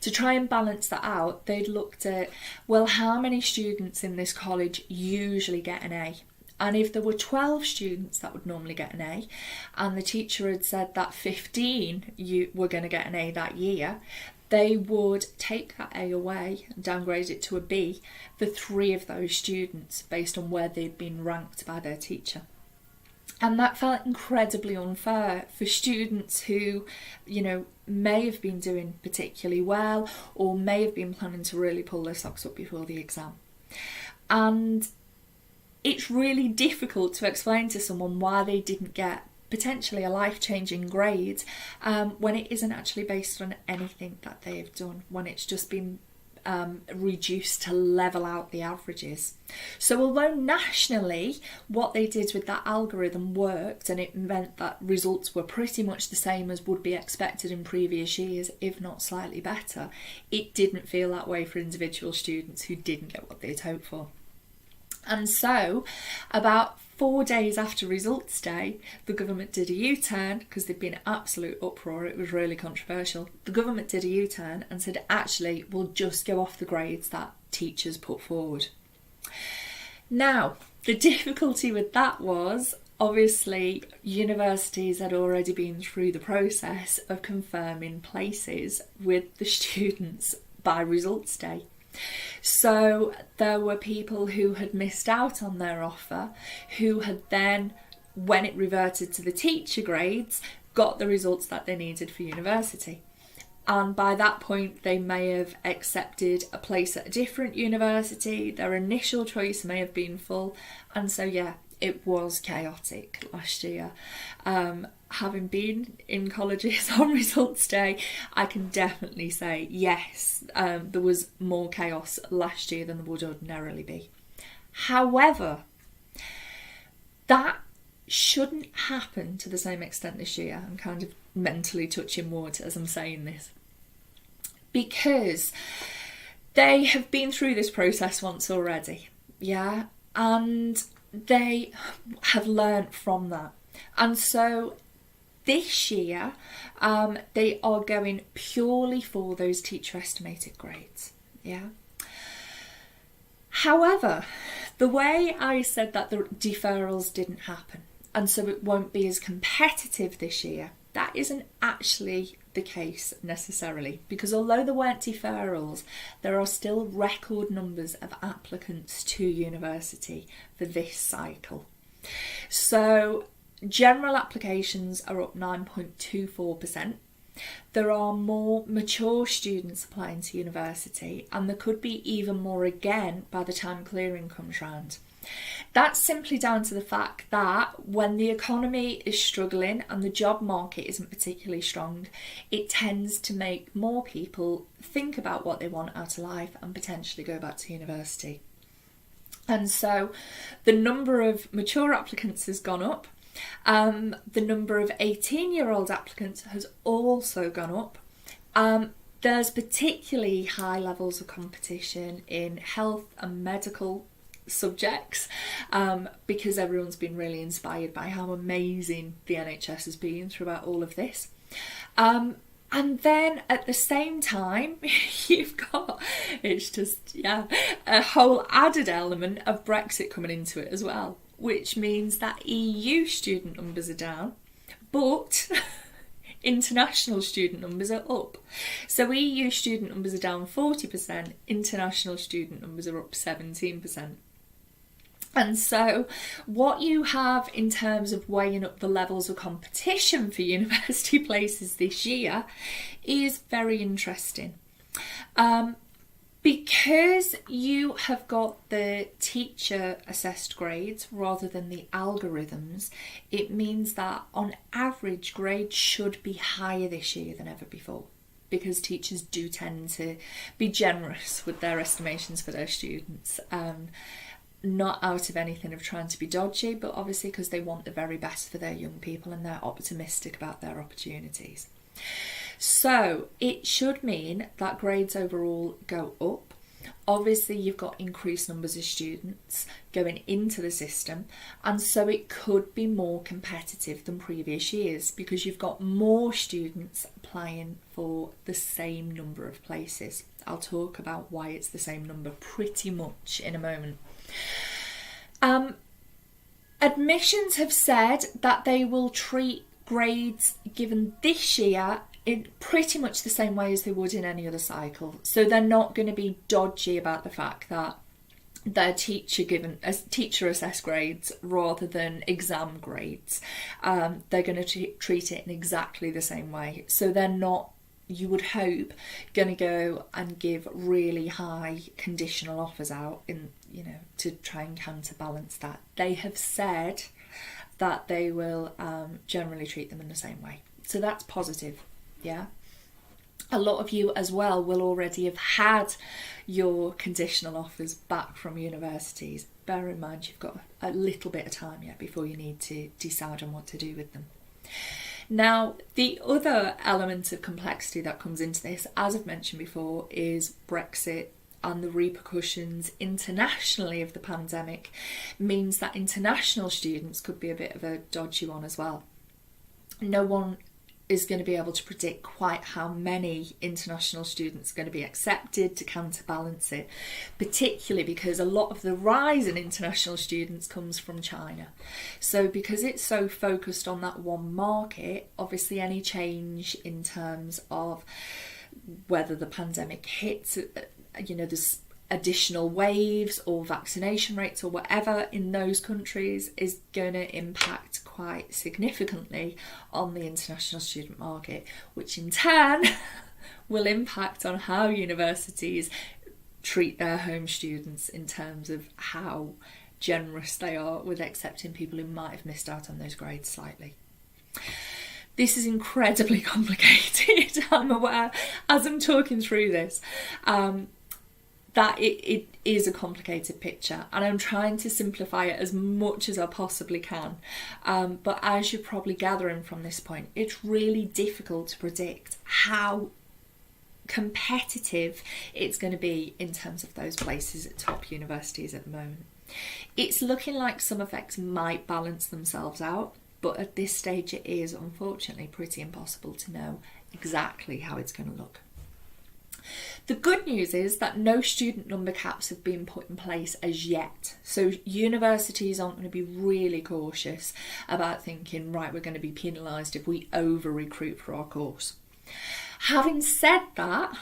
To try and balance that out, they'd looked at, well, how many students in this college usually get an A? And if there were 12 students that would normally get an A, and the teacher had said that 15 were going to get an A that year, they would take that A away and downgrade it to a B for 3 of those students based on where they'd been ranked by their teacher. And that felt incredibly unfair for students who, you know, may have been doing particularly well or may have been planning to really pull their socks up before the exam. And it's really difficult to explain to someone why they didn't get potentially a life-changing grade when it isn't actually based on anything that they've done, when it's just been reduced to level out the averages. So although nationally what they did with that algorithm worked and it meant that results were pretty much the same as would be expected in previous years, if not slightly better, it didn't feel that way for individual students who didn't get what they'd hoped for. And so about 4 days after results day, the government did a U-turn, because there'd been absolute uproar, it was really controversial. The government did a U-turn and said, actually, we'll just go off the grades that teachers put forward. Now, the difficulty with that was, obviously, universities had already been through the process of confirming places with the students by results day. So there were people who had missed out on their offer, who had then, when it reverted to the teacher grades, got the results that they needed for university. And by that point, they may have accepted a place at a different university, their initial choice may have been full, and so yeah, it was chaotic last year. Having been in colleges on results day, I can definitely say yes, there was more chaos last year than there would ordinarily be. However, that shouldn't happen to the same extent this year. I'm kind of mentally touching wood as I'm saying this, because they have been through this process once already, yeah, and they have learnt from that. And so this year, they are going purely for those teacher estimated grades, yeah. However, the way I said that the deferrals didn't happen, and so it won't be as competitive this year, that isn't actually the case necessarily, because although there weren't deferrals, there are still record numbers of applicants to university for this cycle. So general applications are up 9.24%. There are more mature students applying to university, and there could be even more again by the time clearing comes round. That's simply down to the fact that when the economy is struggling and the job market isn't particularly strong, it tends to make more people think about what they want out of life and potentially go back to university. And so the number of mature applicants has gone up. The number of 18-year-old applicants has also gone up. There's particularly high levels of competition in health and medical subjects, because everyone's been really inspired by how amazing the NHS has been throughout all of this. And then at the same time, you've got, it's just, a whole added element of Brexit coming into it as well, which means that EU student numbers are down, but international student numbers are up. So EU student numbers are down 40%, international student numbers are up 17%. And so what you have in terms of weighing up the levels of competition for university places this year is very interesting. Because you have got the teacher assessed grades rather than the algorithms, it means that on average grades should be higher this year than ever before, because teachers do tend to be generous with their estimations for their students. Not out of anything of trying to be dodgy, but obviously because they want the very best for their young people and they're optimistic about their opportunities. So it should mean that grades overall go up. Obviously you've got increased numbers of students going into the system, and so it could be more competitive than previous years because you've got more students applying for the same number of places. I'll talk about why it's the same number pretty much in a moment. Admissions have said that they will treat grades given this year in pretty much the same way as they would in any other cycle. So they're not going to be dodgy about the fact that they're teacher assessed grades rather than exam grades. They're going to treat it in exactly the same way. So they're not, you would hope, going to go and give really high conditional offers out to try and counterbalance that. They have said that they will generally treat them in the same way. So that's positive, yeah. A lot of you as well will already have had your conditional offers back from universities. Bear in mind you've got a little bit of time yet before you need to decide on what to do with them. Now, the other element of complexity that comes into this, as I've mentioned before, is Brexit, and the repercussions internationally of the pandemic means that international students could be a bit of a dodgy one as well. No one is going to be able to predict quite how many international students are going to be accepted to counterbalance it, particularly because a lot of the rise in international students comes from China. So because it's so focused on that one market, obviously any change in terms of whether the pandemic hits, there's additional waves or vaccination rates or whatever in those countries is going to impact quite significantly on the international student market, which in turn will impact on how universities treat their home students in terms of how generous they are with accepting people who might have missed out on those grades slightly. This is incredibly complicated. I'm aware as I'm talking through this that it is a complicated picture, and I'm trying to simplify it as much as I possibly can. But as you're probably gathering from this point, it's really difficult to predict how competitive it's going to be in terms of those places at top universities at the moment. It's looking like some effects might balance themselves out, but at this stage it is unfortunately pretty impossible to know exactly how it's going to look. The good news is that no student number caps have been put in place as yet. So universities aren't going to be really cautious about thinking, right, we're going to be penalised if we over-recruit for our course. Having said that,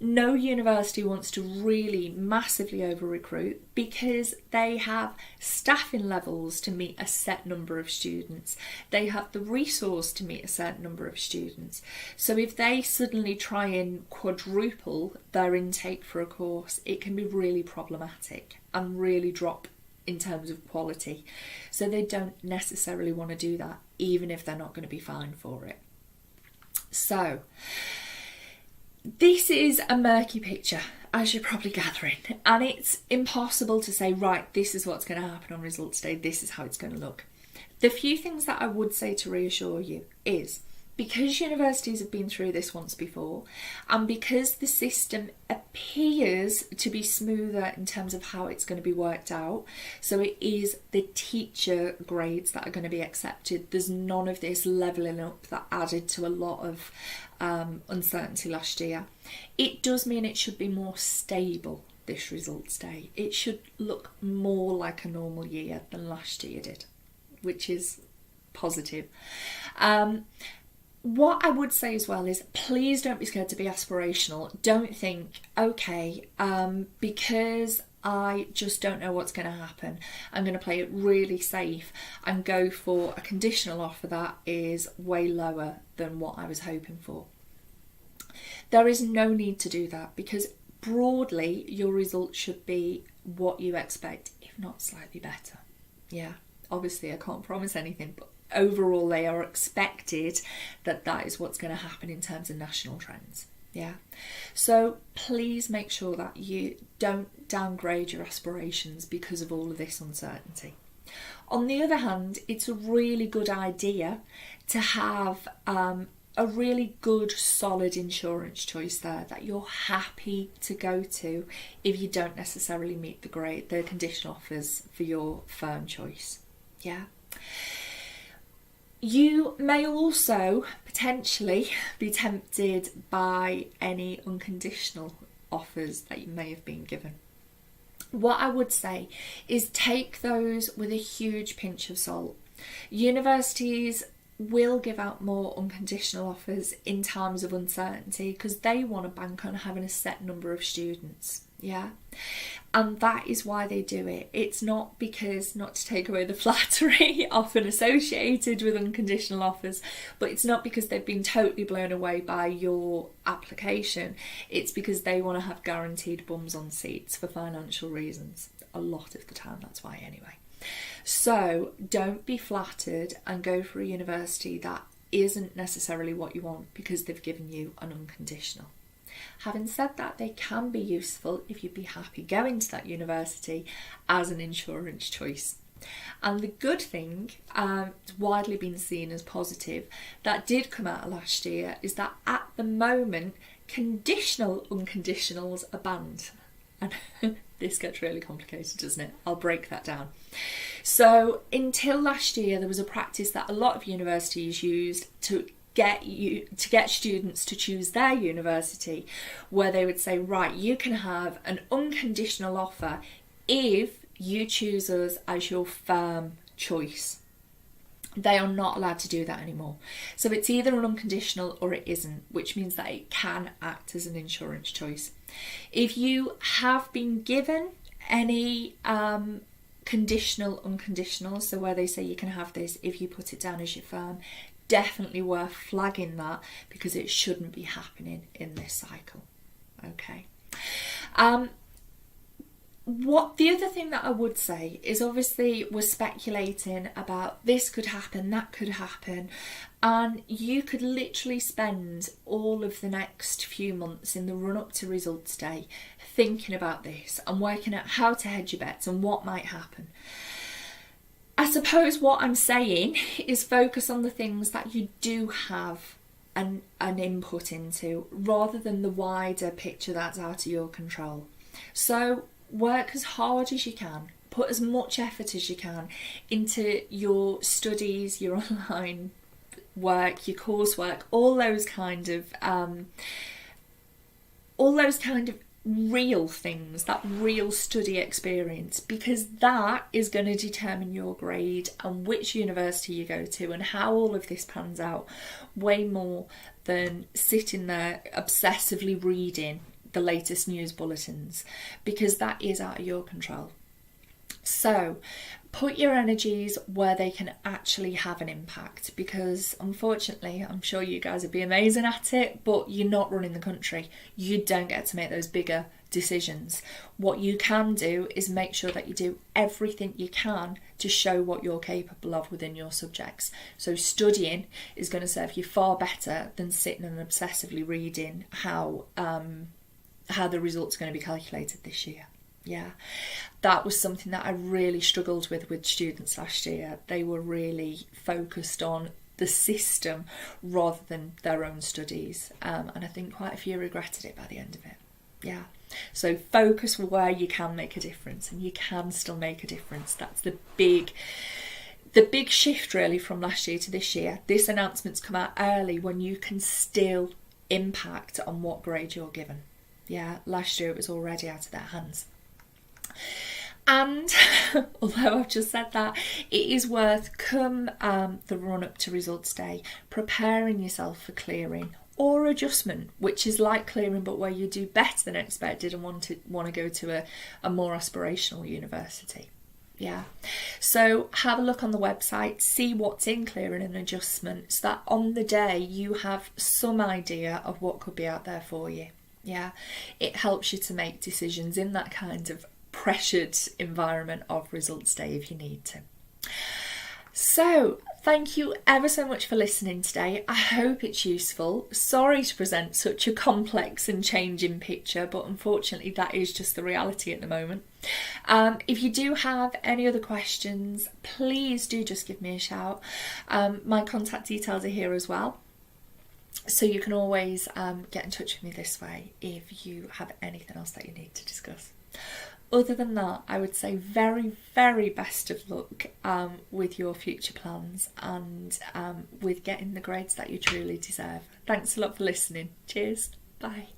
no university wants to really massively over-recruit because they have staffing levels to meet a set number of students. They have the resource to meet a certain number of students. So if they suddenly try and quadruple their intake for a course, it can be really problematic and really drop in terms of quality. So they don't necessarily want to do that, even if they're not going to be fined for it. So this is a murky picture, as you're probably gathering, and it's impossible to say, right, this is what's going to happen on results day, this is how it's going to look. The few things that I would say to reassure you is, because universities have been through this once before, and because the system appears to be smoother in terms of how it's going to be worked out, so it is the teacher grades that are going to be accepted, there's none of this levelling up that added to a lot of uncertainty last year. It does mean it should be more stable, this results day. It should look more like a normal year than last year did, which is positive. What I would say as well is, please don't be scared to be aspirational. Don't think, okay, because I just don't know what's going to happen, I'm going to play it really safe and go for a conditional offer that is way lower than what I was hoping for. There is no need to do that, because broadly your results should be what you expect, if not slightly better. Yeah, obviously I can't promise anything, but overall they are expected that is what's going to happen in terms of national trends. Yeah, so please make sure that you don't downgrade your aspirations because of all of this uncertainty. On the other hand, it's a really good idea to have a really good solid insurance choice there that you're happy to go to if you don't necessarily meet the conditional offers for your firm choice. Yeah. You may also potentially be tempted by any unconditional offers that you may have been given. What I would say is take those with a huge pinch of salt. Universities will give out more unconditional offers in times of uncertainty because they want to bank on having a set number of students. Yeah, and that is why they do it. It's not because, not to take away the flattery often associated with unconditional offers, but it's not because they've been totally blown away by your application. It's because they want to have guaranteed bums on seats for financial reasons. A lot of the time, that's why anyway. So don't be flattered and go for a university that isn't necessarily what you want because they've given you an unconditional. Having said that, they can be useful if you'd be happy going to that university as an insurance choice. And the good thing, it's widely been seen as positive, that did come out of last year is that at the moment, conditional unconditionals are banned. And this gets really complicated, doesn't it? I'll break that down. So until last year, there was a practice that a lot of universities used to get students to choose their university, where they would say, right, you can have an unconditional offer if you choose us as your firm choice. They are not allowed to do that anymore. So it's either an unconditional or it isn't, which means that it can act as an insurance choice. If you have been given any conditional unconditional, so where they say you can have this if you put it down as your firm, definitely worth flagging that because it shouldn't be happening in this cycle. Okay. What the other thing that I would say is, obviously we're speculating about this could happen, that could happen, and you could literally spend all of the next few months in the run up to results day thinking about this and working out how to hedge your bets and what might happen. I suppose what I'm saying is focus on the things that you do have an input into rather than the wider picture that's out of your control. So work as hard as you can, put as much effort as you can into your studies, your online work, your coursework, all those kind of real things, that real study experience, because that is going to determine your grade and which university you go to and how all of this pans out, way more than sitting there obsessively reading the latest news bulletins, because that is out of your control. So put your energies where they can actually have an impact, because unfortunately, I'm sure you guys would be amazing at it, but you're not running the country. You don't get to make those bigger decisions. What you can do is make sure that you do everything you can to show what you're capable of within your subjects. So studying is going to serve you far better than sitting and obsessively reading how the results are going to be calculated this year. Yeah, that was something that I really struggled with students last year. They were really focused on the system rather than their own studies, and I think quite a few regretted it by the end of it. Yeah, so focus where you can make a difference, and you can still make a difference. That's the big shift really from last year to this year. This announcement's come out early when you can still impact on what grade you're given. Yeah, last year it was already out of their hands. And although I've just said that, it is worth, come the run up to results day, preparing yourself for clearing or adjustment, which is like clearing but where you do better than expected and want to go to a more aspirational university. Yeah, so have a look on the website, see what's in clearing and adjustment, so that on the day you have some idea of what could be out there for you. Yeah, it helps you to make decisions in that kind of pressured environment of results day if you need to. So thank you ever so much for listening today. I hope it's useful. Sorry to present such a complex and changing picture, but unfortunately that is just the reality at the moment. If you do have any other questions, please do just give me a shout. My contact details are here as well, so you can always get in touch with me this way if you have anything else that you need to discuss. Other than that, I would say very, very best of luck with your future plans and with getting the grades that you truly deserve. Thanks a lot for listening. Cheers. Bye.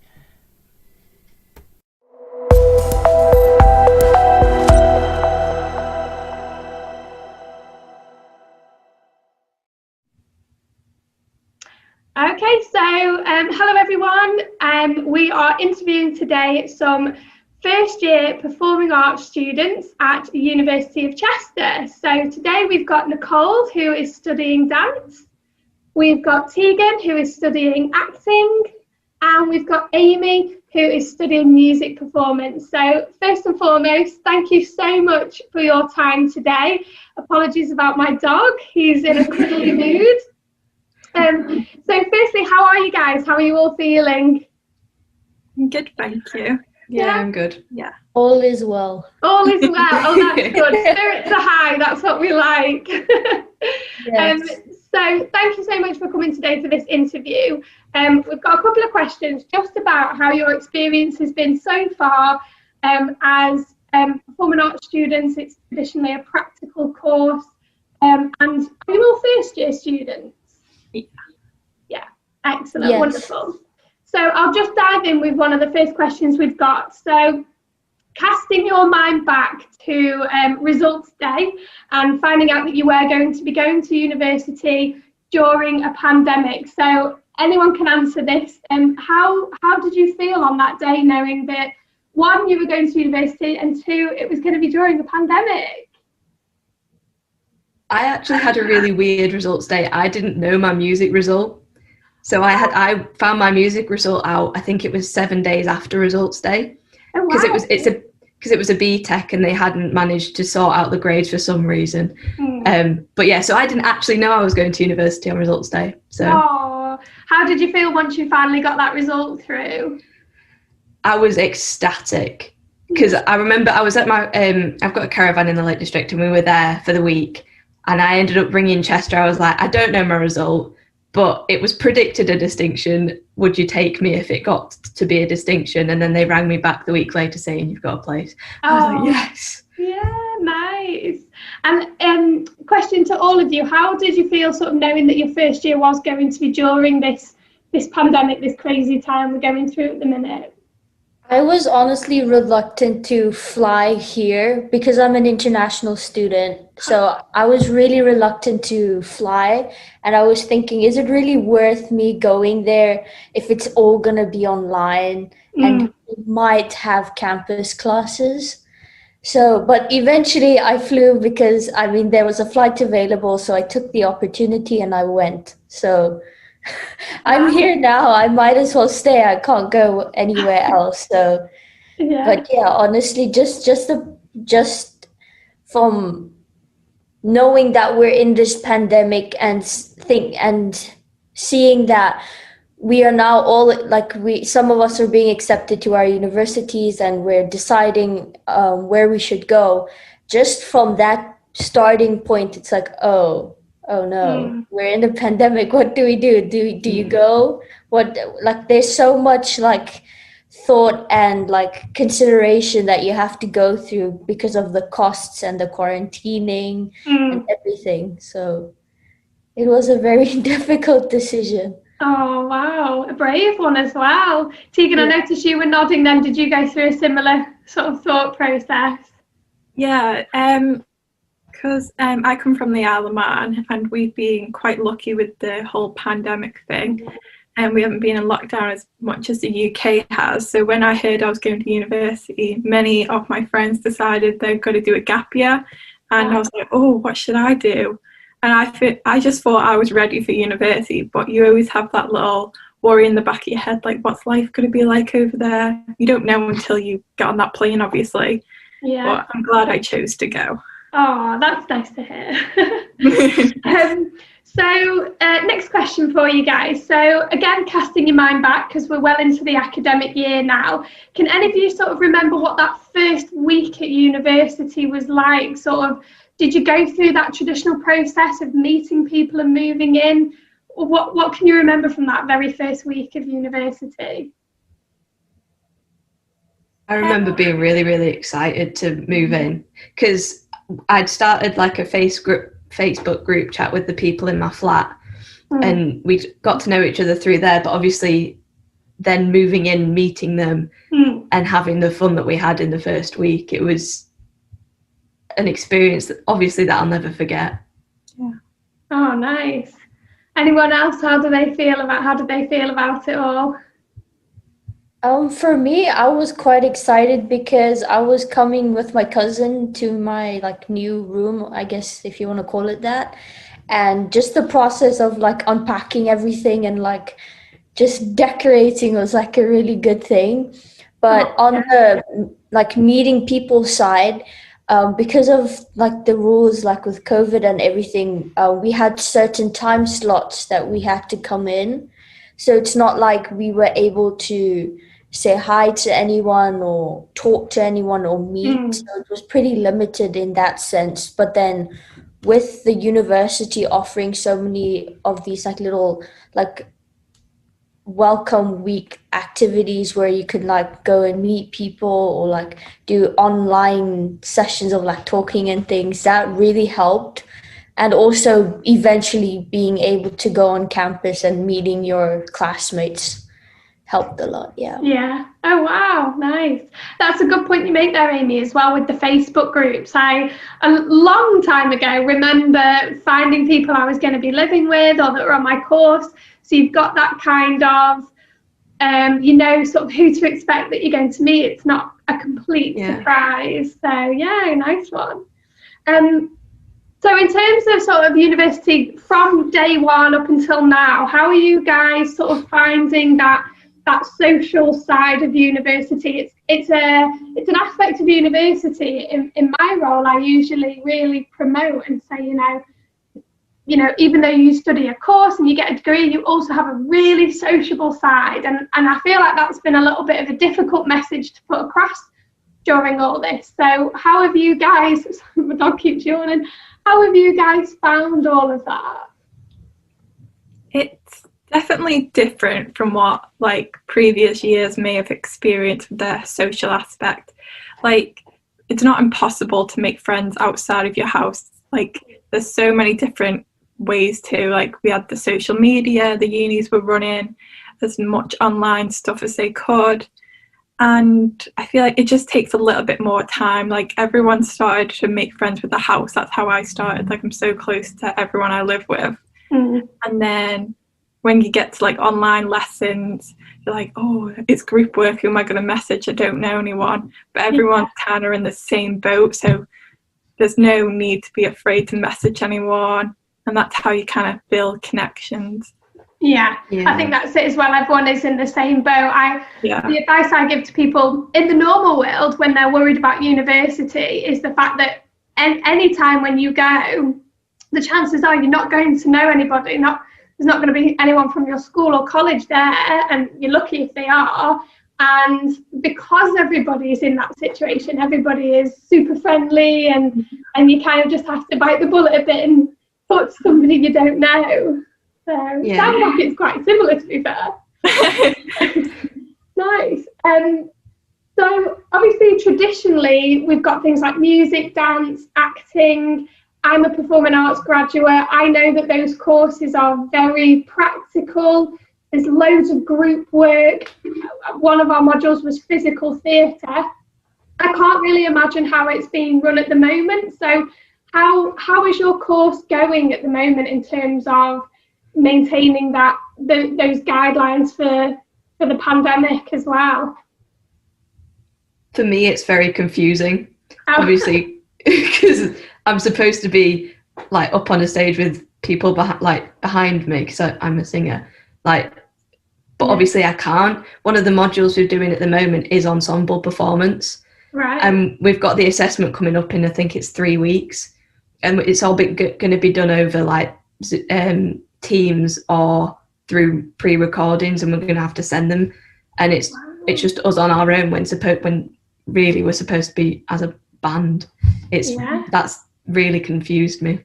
Okay, so hello everyone. We are interviewing today some first year performing arts students at the University of Chester. So today we've got Nicole, who is studying dance. We've got Tegan, who is studying acting. And we've got Amy, who is studying music performance. So first and foremost, thank you so much for your time today. Apologies about my dog. He's in a cuddly mood. So firstly, how are you guys? How are you all feeling? Good, thank you. Yeah, I'm good. Yeah. All is well. All is well. Oh, that's good. Spirits are high. That's what we like. Yes. So thank you so much for coming today for this interview. We've got a couple of questions just about how your experience has been so far as performing arts students. It's traditionally a practical course. And are you all first year students? Yeah. Excellent. Yes. Wonderful. So I'll just dive in with one of the first questions we've got. So casting your mind back to results day and finding out that you were going to be going to university during a pandemic. So anyone can answer this. How did you feel on that day, knowing that one, you were going to university, and two, it was going to be during a pandemic? I actually had a really weird results day. I didn't know my music result. So I found my music result out, I think it was 7 days after results day. Oh, wow. Because it was a BTEC and they hadn't managed to sort out the grades for some reason. But yeah, so I didn't actually know I was going to university on results day. So how did you feel once you finally got that result through? I was ecstatic because I remember I was at my I've got a caravan in the Lake District and we were there for the week, and I ended up ringing Chester. I was like, I don't know my result, but it was predicted a distinction. Would you take me if it got to be a distinction? And then they rang me back the week later saying you've got a place. I was like, yes. Yeah, nice. And question to all of you, how did you feel sort of knowing that your first year was going to be during this pandemic, this crazy time we're going through at the minute? I was honestly reluctant to fly here because I'm an international student. So I was really reluctant to fly. And I was thinking, is it really worth me going there if it's all going to be online and we might have campus classes? So, but eventually I flew because I mean, there was a flight available. So I took the opportunity and I went. So I'm here now. I might as well stay. I can't go anywhere else. So, Yeah. but yeah, honestly, just from knowing that we're in this pandemic and seeing that we are now all like some of us are being accepted to our universities and we're deciding where we should go. Just from that starting point, it's like, oh no, we're in a pandemic. What do we do? Do you go? What, like, there's so much like thought and like consideration that you have to go through because of the costs and the quarantining and everything. So it was a very difficult decision. Oh, wow. A brave one as well. Tegan, I noticed you were nodding then. Did you go through a similar sort of thought process? Yeah, because I come from the Isle of Man and we've been quite lucky with the whole pandemic thing, and we haven't been in lockdown as much as the UK has. So when I heard I was going to university, many of my friends decided they're going to do a gap year, and I was like, oh, what should I do? And I just thought I was ready for university, but you always have that little worry in the back of your head, like, what's life going to be like over there? You don't know until you get on that plane, obviously. Yeah. But I'm glad I chose to go. Oh, that's nice to hear. So next question for you guys. So again, casting your mind back, because we're well into the academic year now, can any of you sort of remember what that first week at university was like? Sort of, did you go through that traditional process of meeting people and moving in? Or what can you remember from that very first week of university? I remember being really, really excited to move in because I'd started like a Facebook group chat with the people in my flat, and we got to know each other through there. But obviously then moving in, meeting them and having the fun that we had in the first week, it was an experience that obviously that I'll never forget. Yeah. Oh, nice. Anyone else? How did they feel about it all? For me, I was quite excited because I was coming with my cousin to my like new room, I guess if you want to call it that. And just the process of like unpacking everything and like just decorating was like a really good thing. But on the like meeting people side, because of like the rules, like with COVID and everything, we had certain time slots that we had to come in. So it's not like we were able to say hi to anyone or talk to anyone or meet. So it was pretty limited in that sense. But then with the university offering so many of these like little like welcome week activities where you could like go and meet people or like do online sessions of like talking and things, that really helped. And also eventually being able to go on campus and meeting your classmates helped a lot. Yeah. Oh, wow. Nice. That's a good point you make there, Amy, as well with the Facebook groups. I, a long time ago, remember finding people I was going to be living with or that were on my course. So you've got that kind of, you know, sort of who to expect that you're going to meet. It's not a complete surprise. So, yeah, nice one. So in terms of sort of university from day one up until now, how are you guys sort of finding that social side of university? It's an aspect of university in my role I usually really promote and say, you know, even though you study a course and you get a degree, you also have a really sociable side, and I feel like that's been a little bit of a difficult message to put across during all this. So how have you guys, my dog keeps yawning, how have you guys found all of that? It's definitely different from what like previous years may have experienced with their social aspect. Like, it's not impossible to make friends outside of your house. Like, there's so many different ways to, like, we had the social media, the unis were running as much online stuff as they could, And I feel like it just takes a little bit more time. Like everyone started to make friends with the house. That's how I started. Like I'm so close to everyone I live with. Mm. And then when you get to like online lessons, you're like, oh, it's group work. Who am I going to message? I don't know anyone. But everyone's kind of in the same boat. So there's no need to be afraid to message anyone. And that's how you kind of build connections. Yeah, I think that's it as well. Everyone is in the same boat. The advice I give to people in the normal world when they're worried about university is the fact that any time when you go, the chances are you're not going to know anybody. There's not going to be anyone from your school or college there, and you're lucky if they are. And because everybody is in that situation, everybody is super friendly, and you kind of just have to bite the bullet a bit and talk to somebody you don't know. So sounds like it's quite similar, to be fair. Nice. So obviously traditionally we've got things like music, dance, acting. I'm a performing arts graduate. I know that those courses are very practical. There's loads of group work. One of our modules was physical theatre. I can't really imagine how it's being run at the moment. So how is your course going at the moment in terms of maintaining those guidelines for the pandemic as well? For me, it's very confusing, obviously, because I'm supposed to be like up on a stage with people behind me, because I'm a singer. But obviously I can't. One of the modules we're doing at the moment is ensemble performance. Right. And we've got the assessment coming up in, I think it's 3 weeks, and it's all going to be done over Teams or through pre-recordings, and we're going to have to send them, and it's just us on our own when really we're supposed to be as a band. That's really confused me.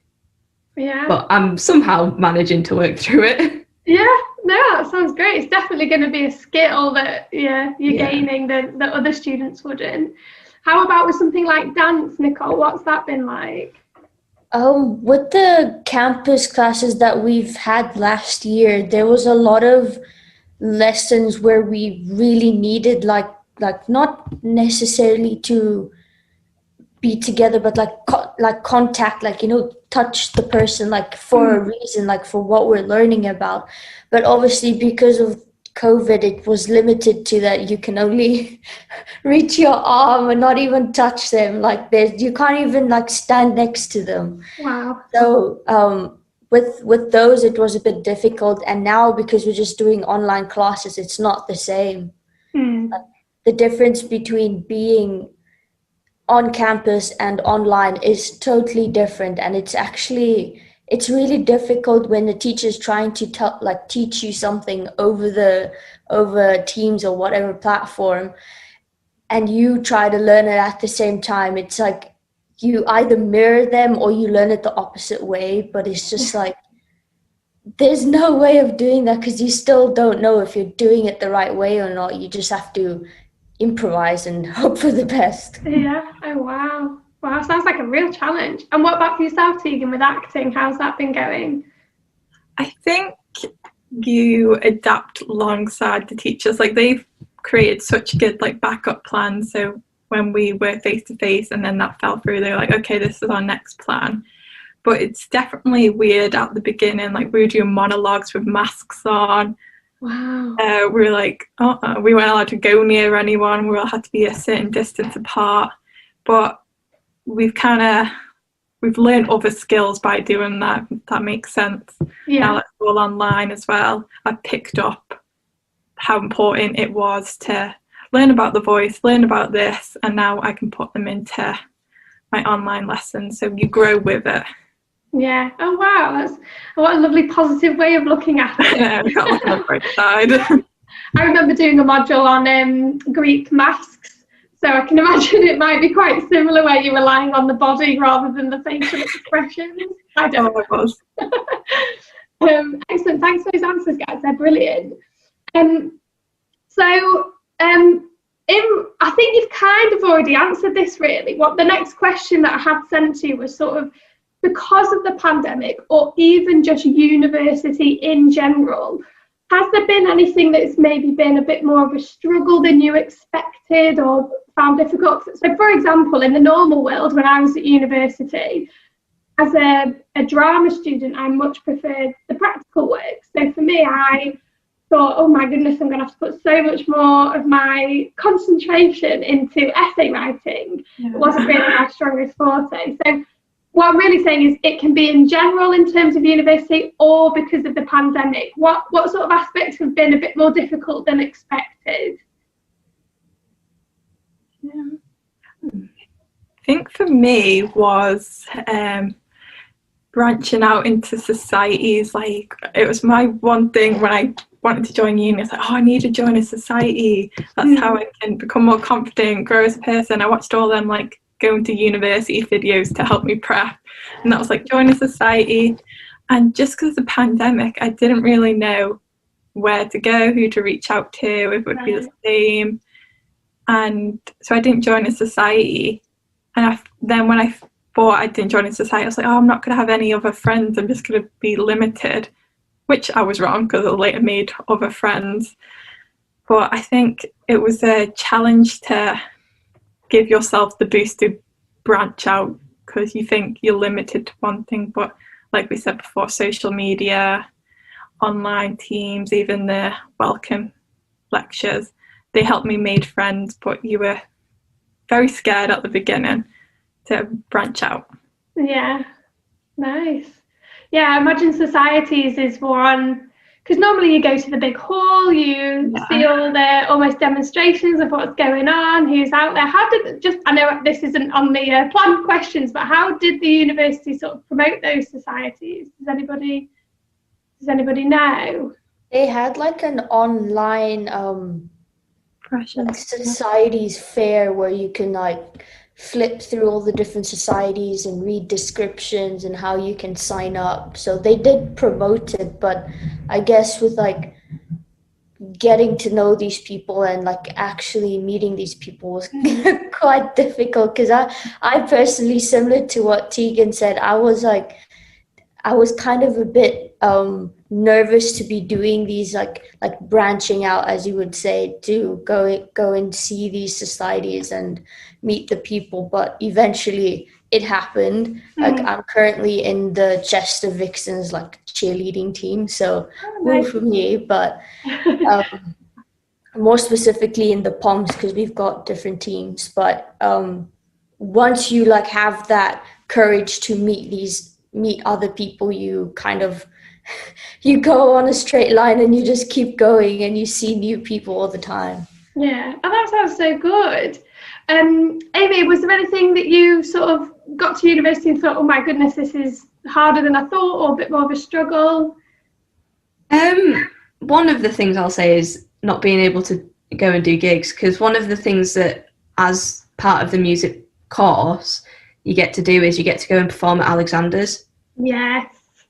Yeah, but I'm somehow managing to work through it. That sounds great. It's definitely going to be a skill that you're gaining that other students wouldn't. How about with something like dance, Nicole? What's that been like? With the campus classes that we've had last year, there was a lot of lessons where we really needed like not necessarily to be together, but like contact, touch the person for a reason, for what we're learning about. But obviously because of COVID, it was limited to that you can only reach your arm and not even touch them. You can't even stand next to them. Wow. So with those, it was a bit difficult. And now because we're just doing online classes, it's not the same. The difference between being on campus and online is totally different, and it's really difficult when the teacher's trying to teach you something over Teams or whatever platform, and you try to learn it at the same time. It's like you either mirror them or you learn it the opposite way, but it's just there's no way of doing that because you still don't know if you're doing it the right way or not. You just have to improvise and hope for the best. Yeah. Oh, wow. Wow, sounds like a real challenge. And what about for yourself, Tegan, with acting? How's that been going? I think you adapt alongside the teachers. They've created such good backup plans. So when we were face to face and then that fell through, they were like, okay, this is our next plan. But it's definitely weird at the beginning. We were doing monologues with masks on. Wow. We were we weren't allowed to go near anyone. We all had to be a certain distance apart. But we've learned other skills by doing that, if that makes sense. Now it's all online as well. I picked up how important it was to learn about the voice, learn about this, and now I can put them into my online lessons. So you grow with it. Yeah. Oh, wow. What a lovely positive way of looking at it. Yeah, we got to look on the bright side. I remember doing a module on Greek masks. So I can imagine it might be quite similar where you're relying on the body rather than the facial expressions. I don't know. Excellent. Thanks for those answers, guys. They're brilliant. I think you've kind of already answered this, really. What the next question that I had sent to you was sort of, because of the pandemic or even just university in general, Has there been anything that's maybe been a bit more of a struggle than you expected or found difficult? So, for example, in the normal world, when I was at university, as a drama student, I much preferred the practical work. So for me, I thought, oh my goodness, I'm going to have to put so much more of my concentration into essay writing. It wasn't really my strongest forte. So what I'm really saying is it can be in general in terms of university or because of the pandemic. What sort of aspects have been a bit more difficult than expected? I think for me was branching out into societies. Like, it was my one thing when I wanted to join uni. I was like, oh, I need to join a society. That's how I can become more confident, grow as a person. I watched all them like going to university videos to help me prep, and that was like, join a society. And just because of the pandemic, I didn't really know where to go, who to reach out to, if it would be the same. And so I didn't join a society. And then when I thought I didn't join a society, I was like, oh, I'm not going to have any other friends. I'm just going to be limited, which I was wrong because I later made other friends. But I think it was a challenge to give yourself the boost to branch out, because you think you're limited to one thing. But like we said before, social media, online teams, even the welcome lectures, they helped me make friends, but you were very scared at the beginning to branch out. Yeah, nice. Yeah, I imagine societies is one, because normally you go to the big hall, you see all the almost demonstrations of what's going on, who's out there. How did, just, I know this isn't on the planned questions, but how did the university sort of promote those societies? Does anybody know? They had like an online like societies fair where you can like flip through all the different societies and read descriptions and how you can sign up. So they did promote it, but I guess with like getting to know these people and like actually meeting these people was quite difficult, because I personally, similar to what Tegan said, I was kind of a bit nervous to be doing these like branching out, as you would say, to go and see these societies and meet the people. But eventually it happened. Like, I'm currently in the Chester Vixens like cheerleading team, so woo for me. But more specifically in the Poms, because we've got different teams. But once you like have that courage to meet other people, you kind of you go on a straight line and you just keep going and you see new people all the time. Yeah, and that sounds so good. Amy, was there anything that you sort of got to university and thought, oh my goodness, this is harder than I thought, or a bit more of a struggle? One of the things I'll say is not being able to go and do gigs, because one of the things that as part of the music course you get to do is you get to go and perform at Alexander's. Yes.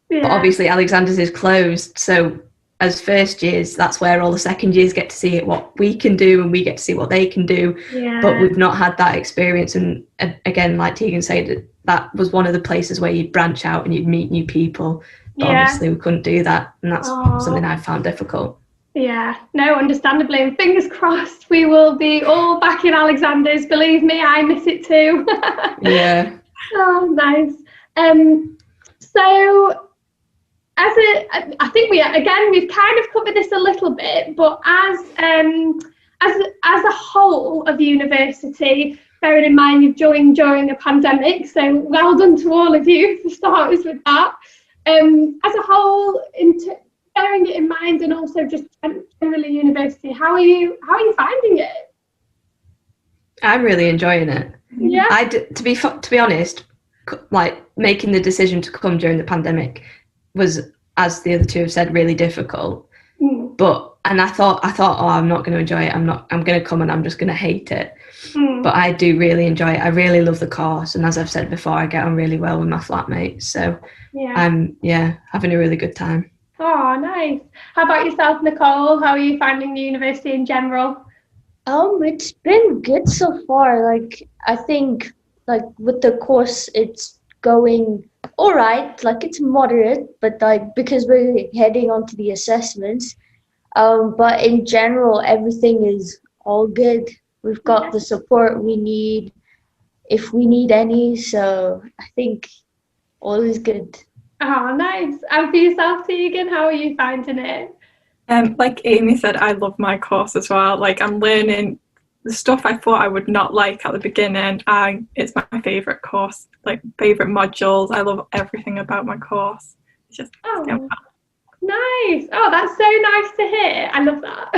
Yeah. But obviously Alexander's is closed, so as first years, that's where all the second years get to see what we can do and we get to see what they can do. Yeah. But we've not had that experience, and again, like Tegan said, that was one of the places where you'd branch out and you'd meet new people. But obviously we couldn't do that, and that's something I found difficult. Yeah, no, understandably, and fingers crossed we will be all back in Alexander's. Believe me, I miss it too. Yeah. Oh, nice. So I think we've kind of covered this a little bit, but as a whole of university, bearing in mind you've joined during a pandemic, so well done to all of you for starters with that. As a whole, bearing it in mind, and also just generally university, how are you finding it? I'm really enjoying it. Yeah. To be honest, like making the decision to come during the pandemic was, as the other two have said, really difficult. But I thought, oh, I'm not going to enjoy it. I'm going to come and I'm just going to hate it. But I do really enjoy it. I really love the course, and as I've said before, I get on really well with my flatmates. So I'm having a really good time. Oh, nice. How about yourself, Nicole? How are you finding the university in general? It's been good so far. Like, I think like with the course, it's going all right. Like, it's moderate, but like because we're heading on to the assessments, But in general, everything is all good. We've got the support we need if we need any. So I think all is good. Oh, nice. And for yourself, Tegan, how are you finding it? Like Amy said, I love my course as well. Like I'm learning the stuff I thought I would not like at the beginning. It's my favourite course, like favourite modules. I love everything about my course. It's just Nice. Oh, that's so nice to hear. I love that.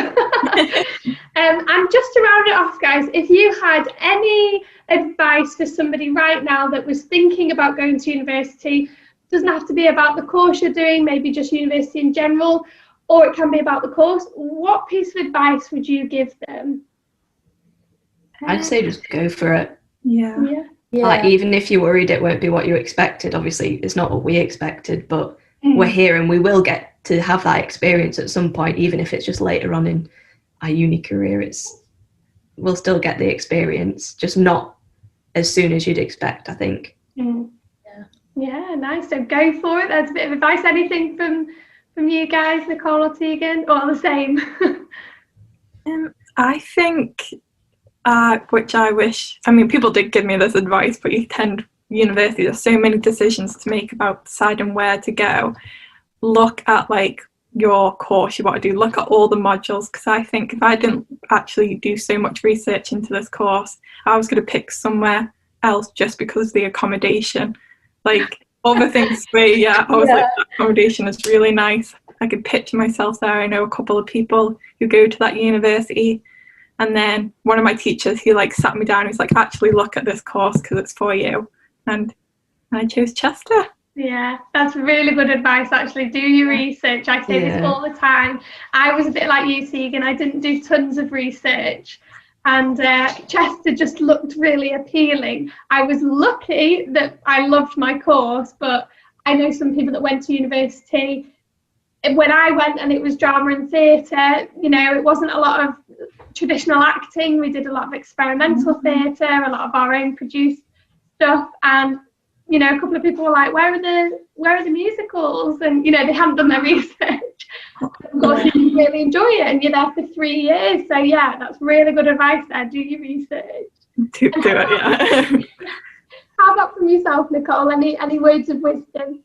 And just to round it off, guys, if you had any advice for somebody right now that was thinking about going to university, doesn't have to be about the course you're doing, maybe just university in general, or it can be about the course, what piece of advice would you give them? I'd say just go for it. Yeah. Like, even if you're worried it won't be what you expected, obviously it's not what we expected, but we're here and we will get to have that experience at some point, even if it's just later on in our uni career. We'll still get the experience, just not as soon as you'd expect, I think. Yeah, nice. So go for it. That's a bit of advice. Anything from you guys, Nicole or Tegan, or the same? I think, which I wish, I mean, people did give me this advice, but you attend university, there's so many decisions to make about deciding where to go. Look at like your course you want to do, look at all the modules, because I think if I didn't actually do so much research into this course, I was going to pick somewhere else just because of the accommodation. Like other things like that accommodation is really nice. I could picture myself there. I know a couple of people who go to that university, and then one of my teachers, he like sat me down, he's like, actually look at this course because it's for you, and I chose Chester. Yeah, that's really good advice, actually. Do your research. I say this all the time. I was a bit like you, Tegan. I didn't do tons of research, and Chester just looked really appealing. I was lucky that I loved my course, but I know some people that went to university. When I went and it was drama and theatre, you know, it wasn't a lot of traditional acting. We did a lot of experimental theatre, a lot of our own produced stuff, and you know, a couple of people were like, where are the musicals? And, you know, they hadn't done their research. Of course, you really enjoy it, and you're there for 3 years. So, yeah, that's really good advice there. Do your research. Do it, yeah. How about from yourself, Nicole? Any words of wisdom?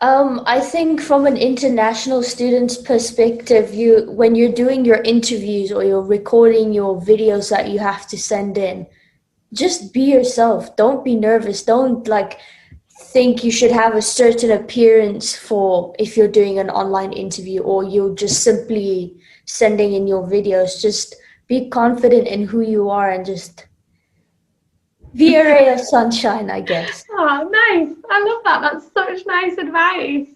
I think from an international student's perspective, when you're doing your interviews or you're recording your videos that you have to send in, just be yourself. Don't be nervous. Don't like think you should have a certain appearance for if you're doing an online interview or you're just simply sending in your videos. Just be confident in who you are and just be a ray of sunshine, I guess. Oh, nice. I love that. That's such nice advice.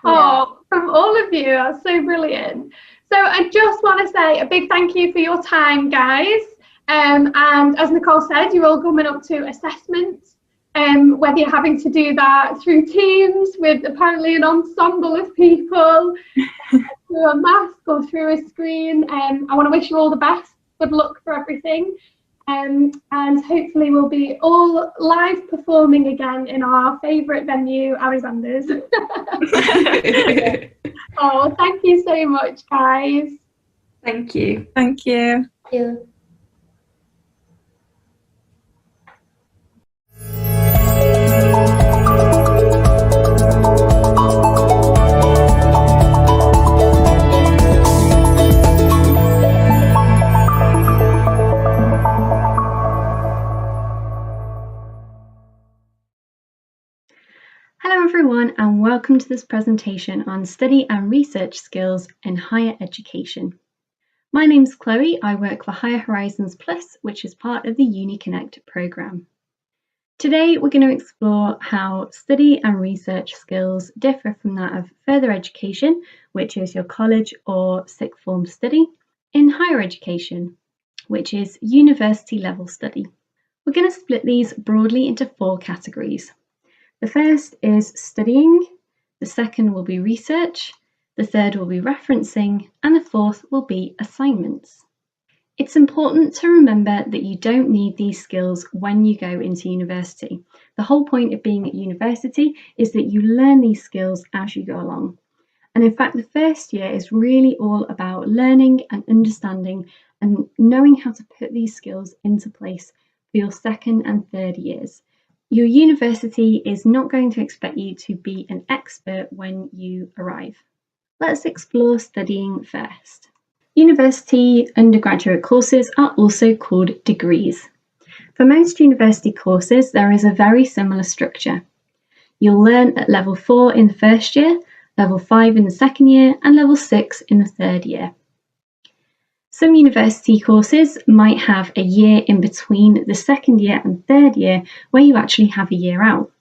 Oh, from all of you. That's so brilliant. So I just want to say a big thank you for your time, guys. And as Nicole said, you're all coming up to assessments, whether you're having to do that through Teams with apparently an ensemble of people, through a mask or through a screen. I want to wish you all the best. Good luck for everything. And hopefully we'll be all live performing again in our favourite venue, Alexander's. Oh, thank you so much, guys. Thank you. Thank you. Thank you. Hello everyone, and welcome to this presentation on study and research skills in higher education. My name's Chloe. I work for Higher Horizons Plus, which is part of the UniConnect programme. Today we're going to explore how study and research skills differ from that of further education, which is your college or sixth form study, in higher education, which is university level study. We're going to split these broadly into 4 categories. The first is studying, the second will be research, the third will be referencing, and the fourth will be assignments. It's important to remember that you don't need these skills when you go into university. The whole point of being at university is that you learn these skills as you go along. And in fact, the first year is really all about learning and understanding and knowing how to put these skills into place for your second and third years. Your university is not going to expect you to be an expert when you arrive. Let's explore studying first. University undergraduate courses are also called degrees. For most university courses, there is a very similar structure. You'll learn at level 4 in the first year, level 5 in the second year, and level 6 in the third year. Some university courses might have a year in between the second year and third year where you actually have a year out.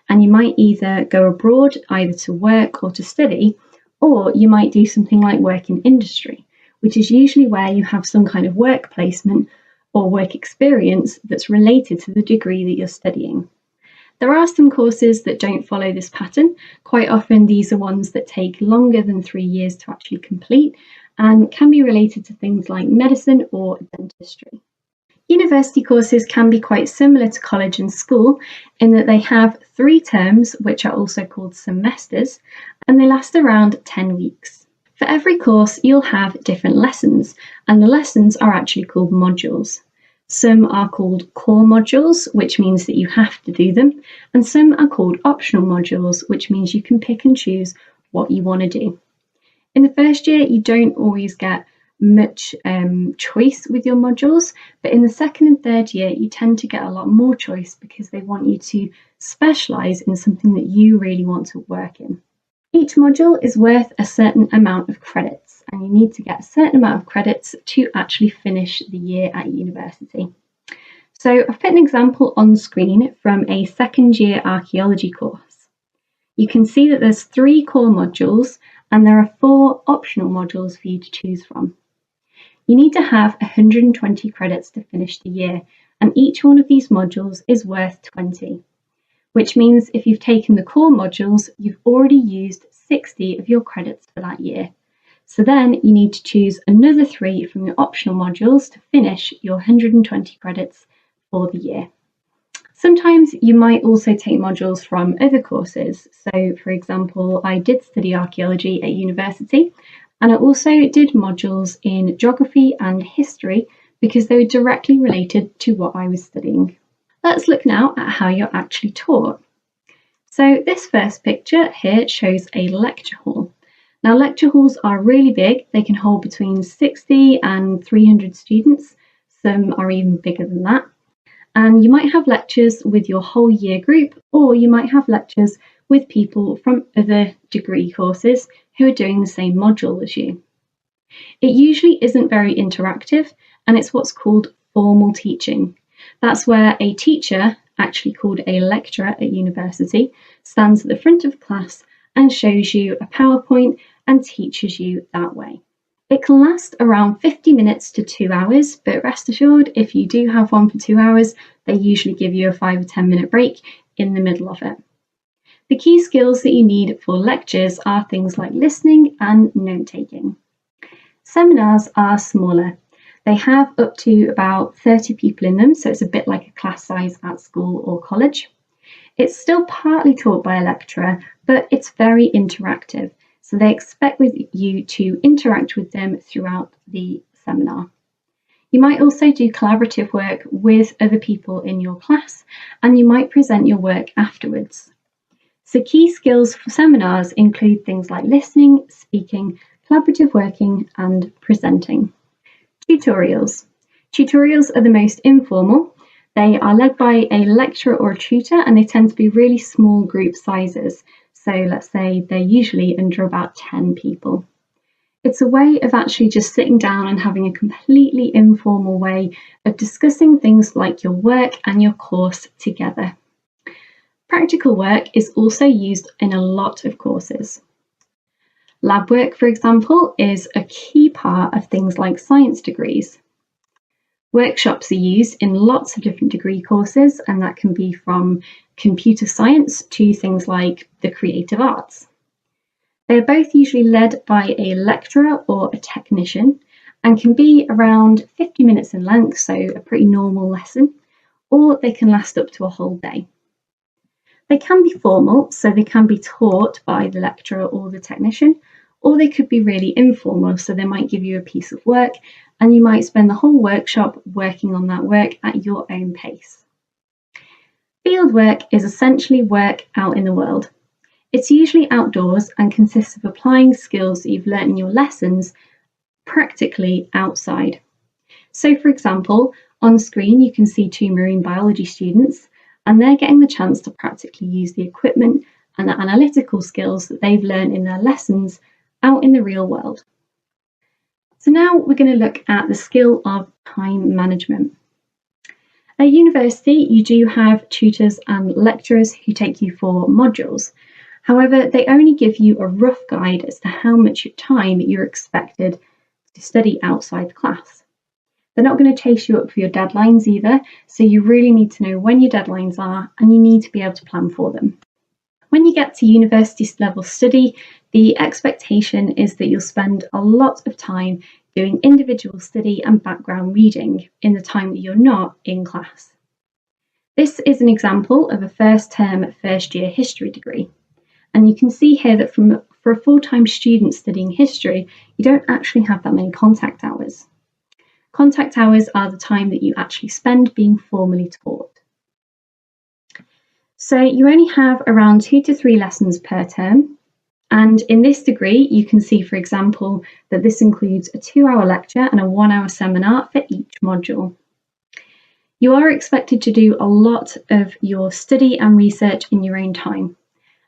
And you might either go abroad, either to work or to study, or you might do something like work in industry, which is usually where you have some kind of work placement or work experience that's related to the degree that you're studying. There are some courses that don't follow this pattern. Quite often these are ones that take longer than 3 years to actually complete and can be related to things like medicine or dentistry. University courses can be quite similar to college and school in that they have 3 terms, which are also called semesters, and they last around 10 weeks. For every course, you'll have different lessons, and the lessons are actually called modules. Some are called core modules, which means that you have to do them, and some are called optional modules, which means you can pick and choose what you want to do. In the first year, you don't always get much choice with your modules, but in the second and third year, you tend to get a lot more choice because they want you to specialise in something that you really want to work in. Each module is worth a certain amount of credits, and you need to get a certain amount of credits to actually finish the year at university. So I've put an example on screen from a second year archaeology course. You can see that there's 3 core modules and there are 4 optional modules for you to choose from. You need to have 120 credits to finish the year, and each one of these modules is worth 20. Which means if you've taken the core modules, you've already used 60 of your credits for that year. So then you need to choose another 3 from your optional modules to finish your 120 credits for the year. Sometimes you might also take modules from other courses. So for example, I did study archaeology at university, and I also did modules in geography and history because they were directly related to what I was studying. Let's look now at how you're actually taught. So this first picture here shows a lecture hall. Now lecture halls are really big. They can hold between 60 and 300 students. Some are even bigger than that. And you might have lectures with your whole year group, or you might have lectures with people from other degree courses who are doing the same module as you. It usually isn't very interactive, and it's what's called formal teaching. That's where a teacher, actually called a lecturer at university, stands at the front of class and shows you a PowerPoint and teaches you that way. It can last around 50 minutes to 2 hours, but rest assured, if you do have one for 2 hours, they usually give you a 5 or 10 minute break in the middle of it. The key skills that you need for lectures are things like listening and note-taking. Seminars are smaller. They have up to about 30 people in them, so it's a bit like a class size at school or college. It's still partly taught by a lecturer, but it's very interactive. So they expect you to interact with them throughout the seminar. You might also do collaborative work with other people in your class, and you might present your work afterwards. So key skills for seminars include things like listening, speaking, collaborative working, and presenting. Tutorials. Tutorials are the most informal. They are led by a lecturer or a tutor, and they tend to be really small group sizes. So let's say they're usually under about 10 people. It's a way of actually just sitting down and having a completely informal way of discussing things like your work and your course together. Practical work is also used in a lot of courses. Lab work, for example, is a key part of things like science degrees. Workshops are used in lots of different degree courses, and that can be from computer science to things like the creative arts. They are both usually led by a lecturer or a technician and can be around 50 minutes in length, so a pretty normal lesson, or they can last up to a whole day. They can be formal, so they can be taught by the lecturer or the technician, or they could be really informal. So they might give you a piece of work and you might spend the whole workshop working on that work at your own pace. Fieldwork is essentially work out in the world. It's usually outdoors and consists of applying skills that you've learnt in your lessons practically outside. So for example, on screen you can see 2 marine biology students, and they're getting the chance to practically use the equipment and the analytical skills that they've learned in their lessons out in the real world. So now we're going to look at the skill of time management. At university, you do have tutors and lecturers who take you for modules. However, they only give you a rough guide as to how much time you're expected to study outside the class. They're not going to chase you up for your deadlines either, so you really need to know when your deadlines are and you need to be able to plan for them. When you get to university level study, the expectation is that you'll spend a lot of time doing individual study and background reading in the time that you're not in class. This is an example of a first term, first year history degree. And you can see here that for a full-time student studying history, you don't actually have that many contact hours. Contact hours are the time that you actually spend being formally taught. So you only have around 2 to 3 lessons per term. And in this degree, you can see, for example, that this includes a 2-hour lecture and a 1-hour seminar for each module. You are expected to do a lot of your study and research in your own time.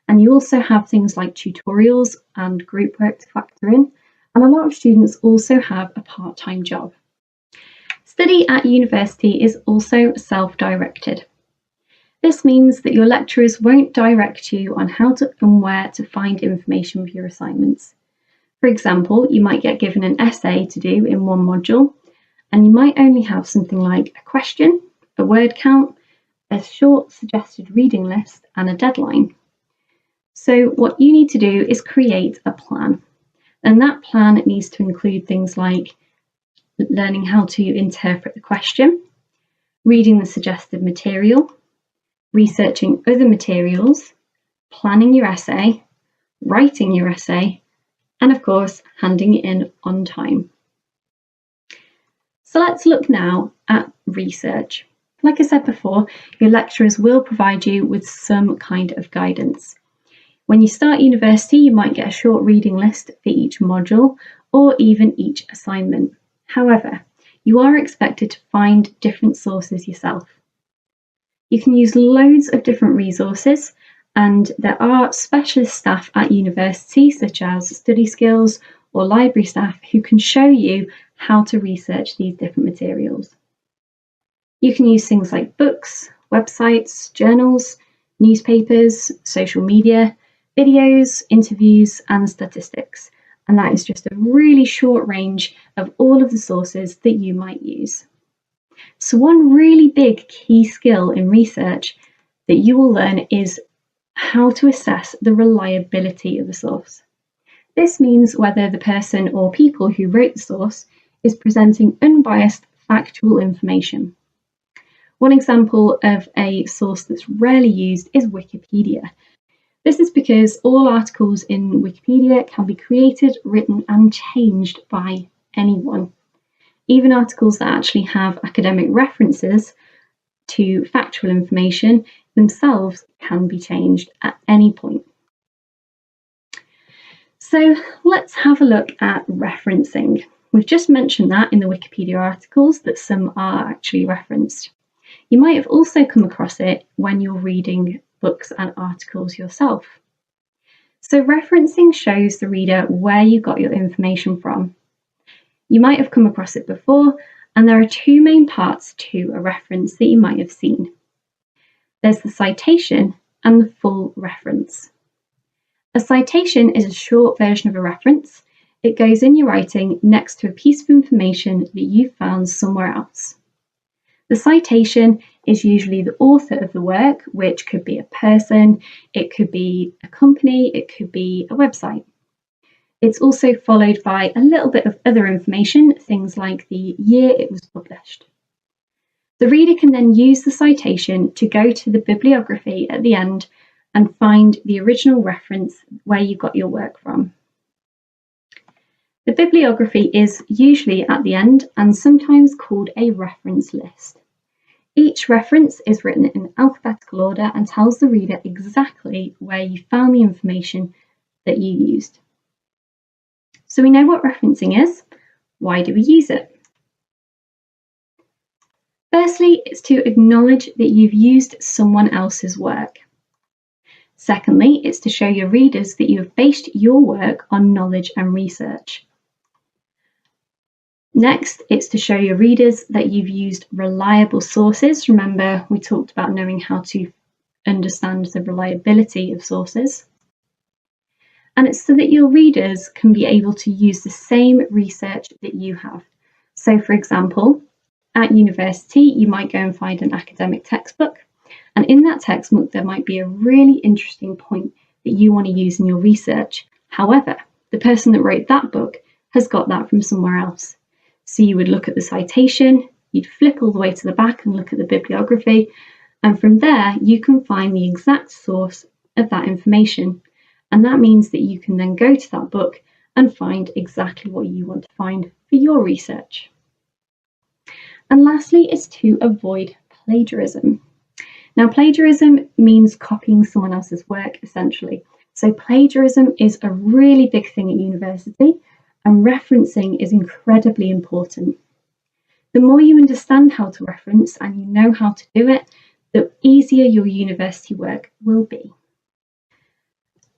And you also have things like tutorials and group work to factor in. And a lot of students also have a part-time job. Study at university is also self-directed. This means that your lecturers won't direct you on how to and where to find information for your assignments. For example, you might get given an essay to do in one module, and you might only have something like a question, a word count, a short suggested reading list, and a deadline. So what you need to do is create a plan. And that plan needs to include things like learning how to interpret the question, reading the suggested material, researching other materials, planning your essay, writing your essay, and of course, handing it in on time. So let's look now at research. Like I said before, your lecturers will provide you with some kind of guidance. When you start university, you might get a short reading list for each module or even each assignment. However, you are expected to find different sources yourself. You can use loads of different resources, and there are specialist staff at university, such as study skills or library staff, who can show you how to research these different materials. You can use things like books, websites, journals, newspapers, social media, videos, interviews, and statistics. And that is just a really short range of all of the sources that you might use. So one really big key skill in research that you will learn is how to assess the reliability of the source. This means whether the person or people who wrote the source is presenting unbiased factual information. One example of a source that's rarely used is Wikipedia. This is because all articles in Wikipedia can be created, written, and changed by anyone. Even articles that actually have academic references to factual information themselves can be changed at any point. So let's have a look at referencing. We've just mentioned that in the Wikipedia articles that some are actually referenced. You might have also come across it when you're reading books and articles yourself. So referencing shows the reader where you got your information from. You might have come across it before, and there are 2 main parts to a reference that you might have seen. There's the citation and the full reference. A citation is a short version of a reference. It goes in your writing next to a piece of information that you found somewhere else. The citation is usually the author of the work, which could be a person, it could be a company, it could be a website. It's also followed by a little bit of other information, things like the year it was published. The reader can then use the citation to go to the bibliography at the end and find the original reference where you got your work from. The bibliography is usually at the end and sometimes called a reference list. Each reference is written in alphabetical order and tells the reader exactly where you found the information that you used. So we know what referencing is. Why do we use it? Firstly, it's to acknowledge that you've used someone else's work. Secondly, it's to show your readers that you have based your work on knowledge and research. Next, it's to show your readers that you've used reliable sources. Remember, we talked about knowing how to understand the reliability of sources. And it's so that your readers can be able to use the same research that you have. So, for example, at university, you might go and find an academic textbook. And in that textbook, there might be a really interesting point that you want to use in your research. However, the person that wrote that book has got that from somewhere else. So you would look at the citation, you'd flip all the way to the back and look at the bibliography, and from there you can find the exact source of that information. And that means that you can then go to that book and find exactly what you want to find for your research. And lastly, is to avoid plagiarism. Now, plagiarism means copying someone else's work, essentially. So plagiarism is a really big thing at university, and referencing is incredibly important. The more you understand how to reference and you know how to do it, the easier your university work will be.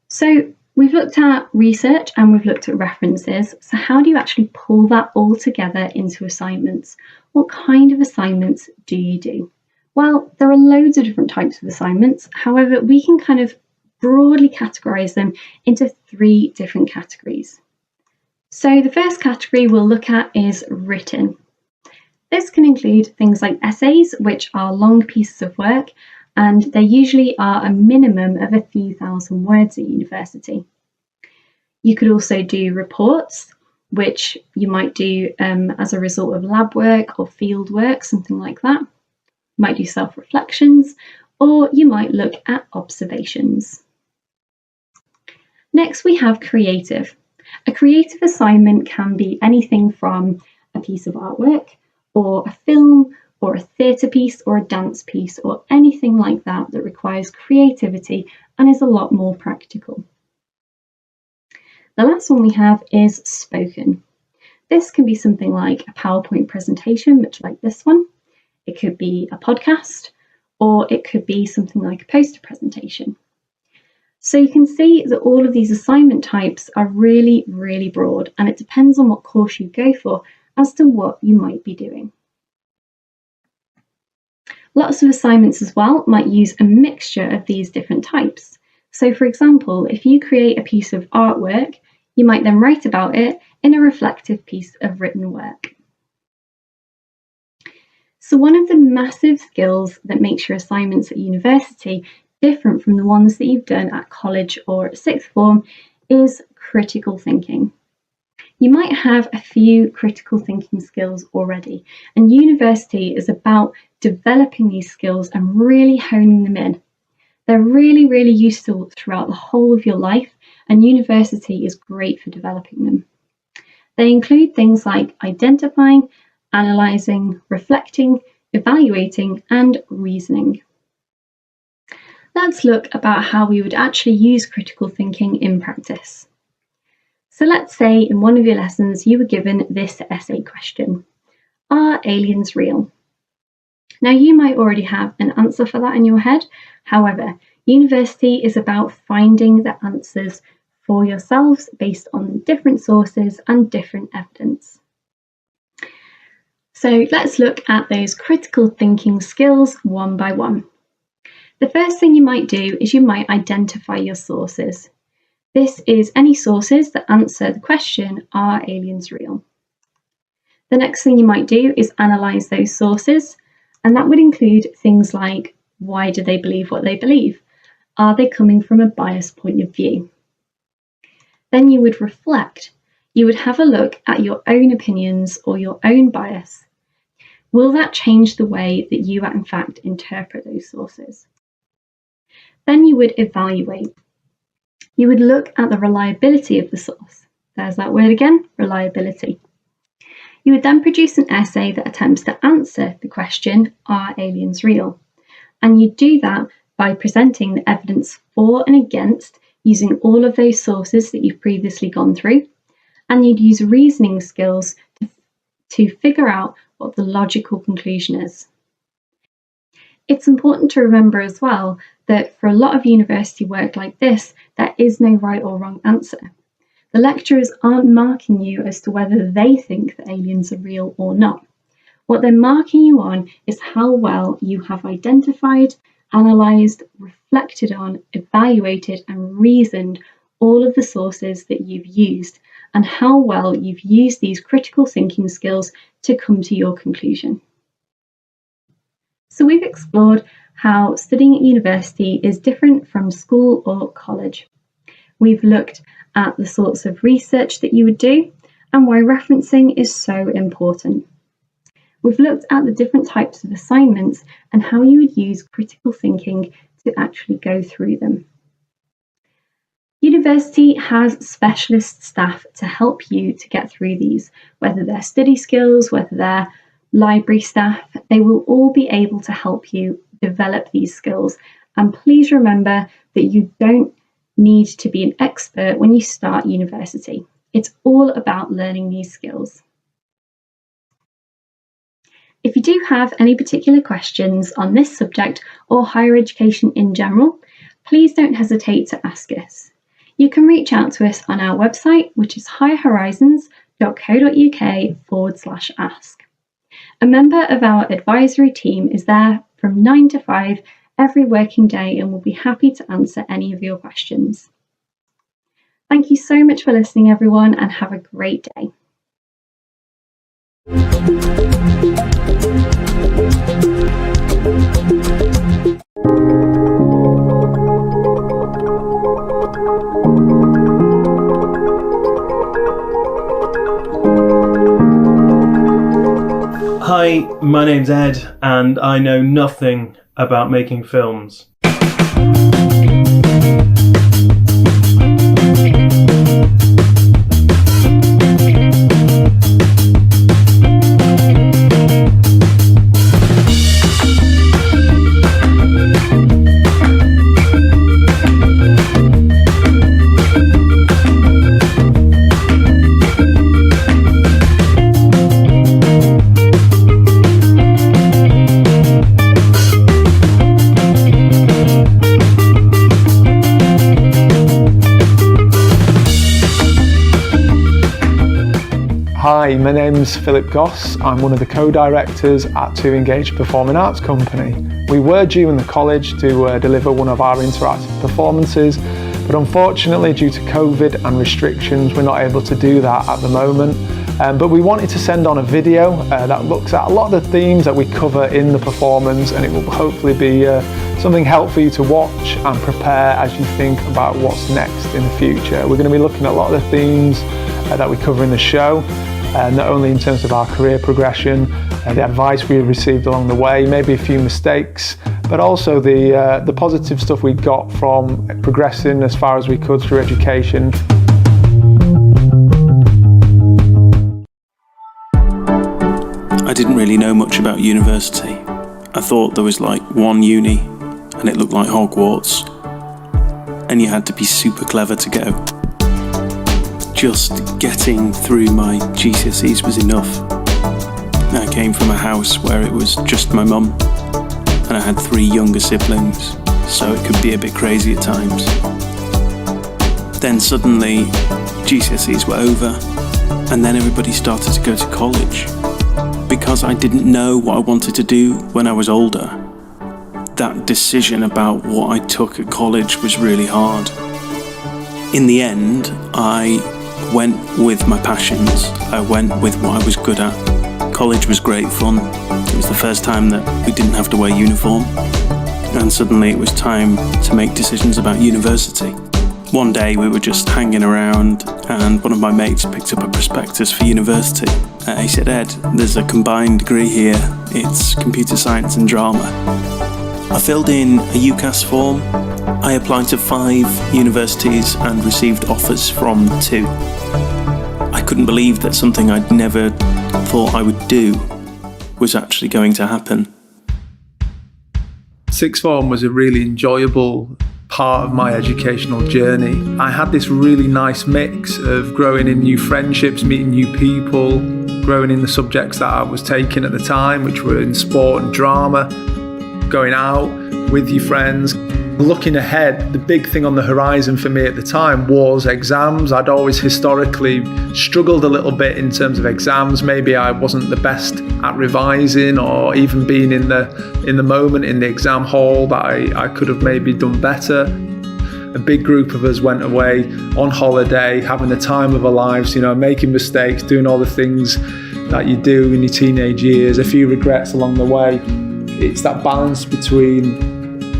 So we've looked at research and we've looked at references. So how do you actually pull that all together into assignments? What kind of assignments do you do? Well, there are loads of different types of assignments. However, we can kind of broadly categorize them into 3 different categories. So the first category we'll look at is written. This can include things like essays, which are long pieces of work, and they usually are a minimum of a few thousand words at university. You could also do reports, which you might do as a result of lab work or field work, something like that. You might do self-reflections, or you might look at observations. Next, we have creative. A creative assignment can be anything from a piece of artwork, or a film, or a theatre piece, or a dance piece, or anything like that that requires creativity and is a lot more practical. The last one we have is spoken. This can be something like a PowerPoint presentation, much like this one. It could be a podcast, or it could be something like a poster presentation. So you can see that all of these assignment types are really, really broad, and it depends on what course you go for as to what you might be doing. Lots of assignments as well might use a mixture of these different types. So for example, if you create a piece of artwork, you might then write about it in a reflective piece of written work. So one of the massive skills that makes your assignments at university different from the ones that you've done at college or at sixth form is critical thinking. You might have a few critical thinking skills already, and university is about developing these skills and really honing them in. They're really, really useful throughout the whole of your life, and university is great for developing them. They include things like identifying, analysing, reflecting, evaluating, and reasoning. Let's look about how we would actually use critical thinking in practice. So let's say in one of your lessons you were given this essay question: are aliens real? Now you might already have an answer for that in your head. However, university is about finding the answers for yourselves based on different sources and different evidence. So let's look at those critical thinking skills one by one. The first thing you might do is you might identify your sources. This is any sources that answer the question, are aliens real? The next thing you might do is analyse those sources, and that would include things like, why do they believe what they believe? Are they coming from a biased point of view? Then you would reflect. You would have a look at your own opinions or your own bias. Will that change the way that you in fact interpret those sources? Then you would evaluate. You would look at the reliability of the source. there's that word again, reliability. You would then produce an essay that attempts to answer the question, are aliens real? And you do that by presenting the evidence for and against using all of those sources that you've previously gone through. And you'd use reasoning skills to figure out what the logical conclusion is. It's important to remember as well that for a lot of university work like this, there is no right or wrong answer. The lecturers aren't marking you as to whether they think that aliens are real or not. What they're marking you on is how well you have identified, analysed, reflected on, evaluated and reasoned all of the sources that you've used and how well you've used these critical thinking skills to come to your conclusion. So we've explored how studying at university is different from school or college. We've looked at the sorts of research that you would do and why referencing is so important. We've looked at the different types of assignments and how you would use critical thinking to actually go through them. University has specialist staff to help you to get through these, whether they're study skills, whether they're library staff, they will all be able to help you develop these skills. And please remember that you don't need to be an expert when you start university. It's all about learning these skills. If you do have any particular questions on this subject or higher education in general, please don't hesitate to ask us. You can reach out to us on our website, which is higherhorizons.co.uk/ask. A member of our advisory team is there from 9 to 5 every working day and will be happy to answer any of your questions. Thank you so much for listening, everyone, and have a great day. Hi, my name's Ed, and I know nothing about making films. Hi, my name's Philip Goss. I'm one of the co-directors at To Engage Performing Arts Company. We were due in the college to deliver one of our interactive performances, but unfortunately due to COVID and restrictions we're not able to do that at the moment. But we wanted to send on a video that looks at a lot of the themes that we cover in the performance, and it will hopefully be something helpful for you to watch and prepare as you think about what's next in the future. We're going to be looking at a lot of the themes that we cover in the show, not only in terms of our career progression, the advice we received along the way, maybe a few mistakes, but also the positive stuff we got from progressing as far as we could through education. I didn't really know much about university. I thought there was like one uni and it looked like Hogwarts, and you had to be super clever to go. Just getting through my GCSEs was enough. I came from a house where it was just my mum, and I had 3 younger siblings, so it could be a bit crazy at times. Then suddenly GCSEs were over, and then everybody started to go to college. Because I didn't know what I wanted to do when I was older, that decision about what I took at college was really hard. In the end, I went with my passions. I went with what I was good at. College was great fun. It was the first time that we didn't have to wear uniform. And suddenly it was time to make decisions about university. One day we were just hanging around and one of my mates picked up a prospectus for university. He said, "Ed, there's a combined degree here. It's computer science and drama." I filled in a UCAS form I applied to 5 universities and received offers from 2. I couldn't believe that something I'd never thought I would do was actually going to happen. Sixth form was a really enjoyable part of my educational journey. I had this really nice mix of growing in new friendships, meeting new people, growing in the subjects that I was taking at the time, which were in sport and drama, going out with your friends. Looking ahead, the big thing on the horizon for me at the time was exams. I'd always historically struggled a little bit in terms of exams. Maybe I wasn't the best at revising, or even being in the moment in the exam hall, that I could have maybe done better. A big group of us went away on holiday, having the time of our lives, making mistakes, doing all the things that you do in your teenage years, a few regrets along the way. It's that balance between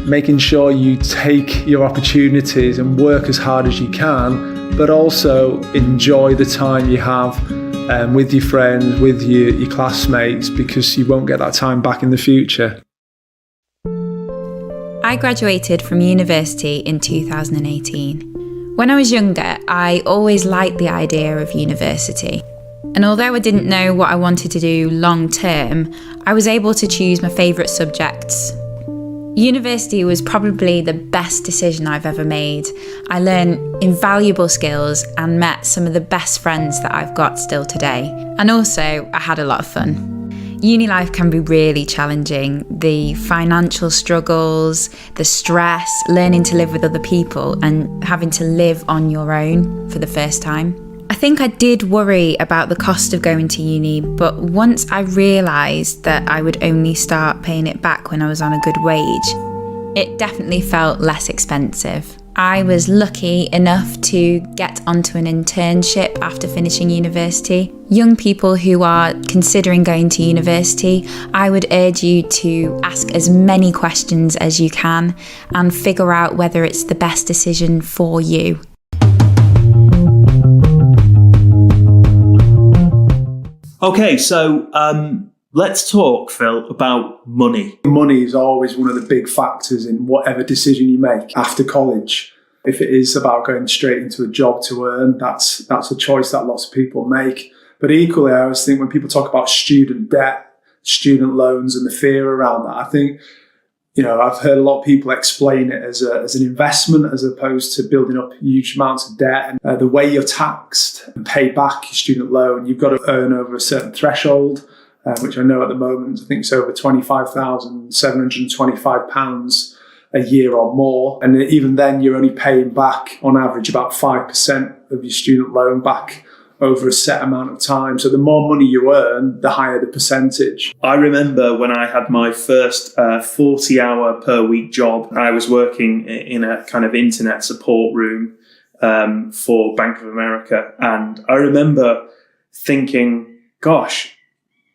making sure you take your opportunities and work as hard as you can, but also enjoy the time you have with your friends, with your classmates, because you won't get that time back in the future. I graduated from university in 2018. When I was younger, I always liked the idea of university. And although I didn't know what I wanted to do long term, I was able to choose my favourite subjects. University was probably the best decision I've ever made. I learned invaluable skills and met some of the best friends that I've got still today. And also, I had a lot of fun. Uni life can be really challenging. The financial struggles, the stress, learning to live with other people and having to live on your own for the first time. I think I did worry about the cost of going to uni, but once I realised that I would only start paying it back when I was on a good wage, it definitely felt less expensive. I was lucky enough to get onto an internship after finishing university. Young people who are considering going to university, I would urge you to ask as many questions as you can and figure out whether it's the best decision for you. Okay, so let's talk, Phil, about money. Money is always one of the big factors in whatever decision you make after college. If it is about going straight into a job to earn, that's a choice that lots of people make. But equally, I always think when people talk about student debt, student loans and the fear around that, I think, I've heard a lot of people explain it as an investment as opposed to building up huge amounts of debt. And the way you're taxed and pay back your student loan, you've got to earn over a certain threshold, which I know at the moment, I think it's over £25,725 a year or more. And even then, you're only paying back on average about 5% of your student loan back over a set amount of time. So the more money you earn, the higher the percentage. I remember when I had my first 40-hour per week job, I was working in a kind of internet support room for Bank of America. And I remember thinking, gosh,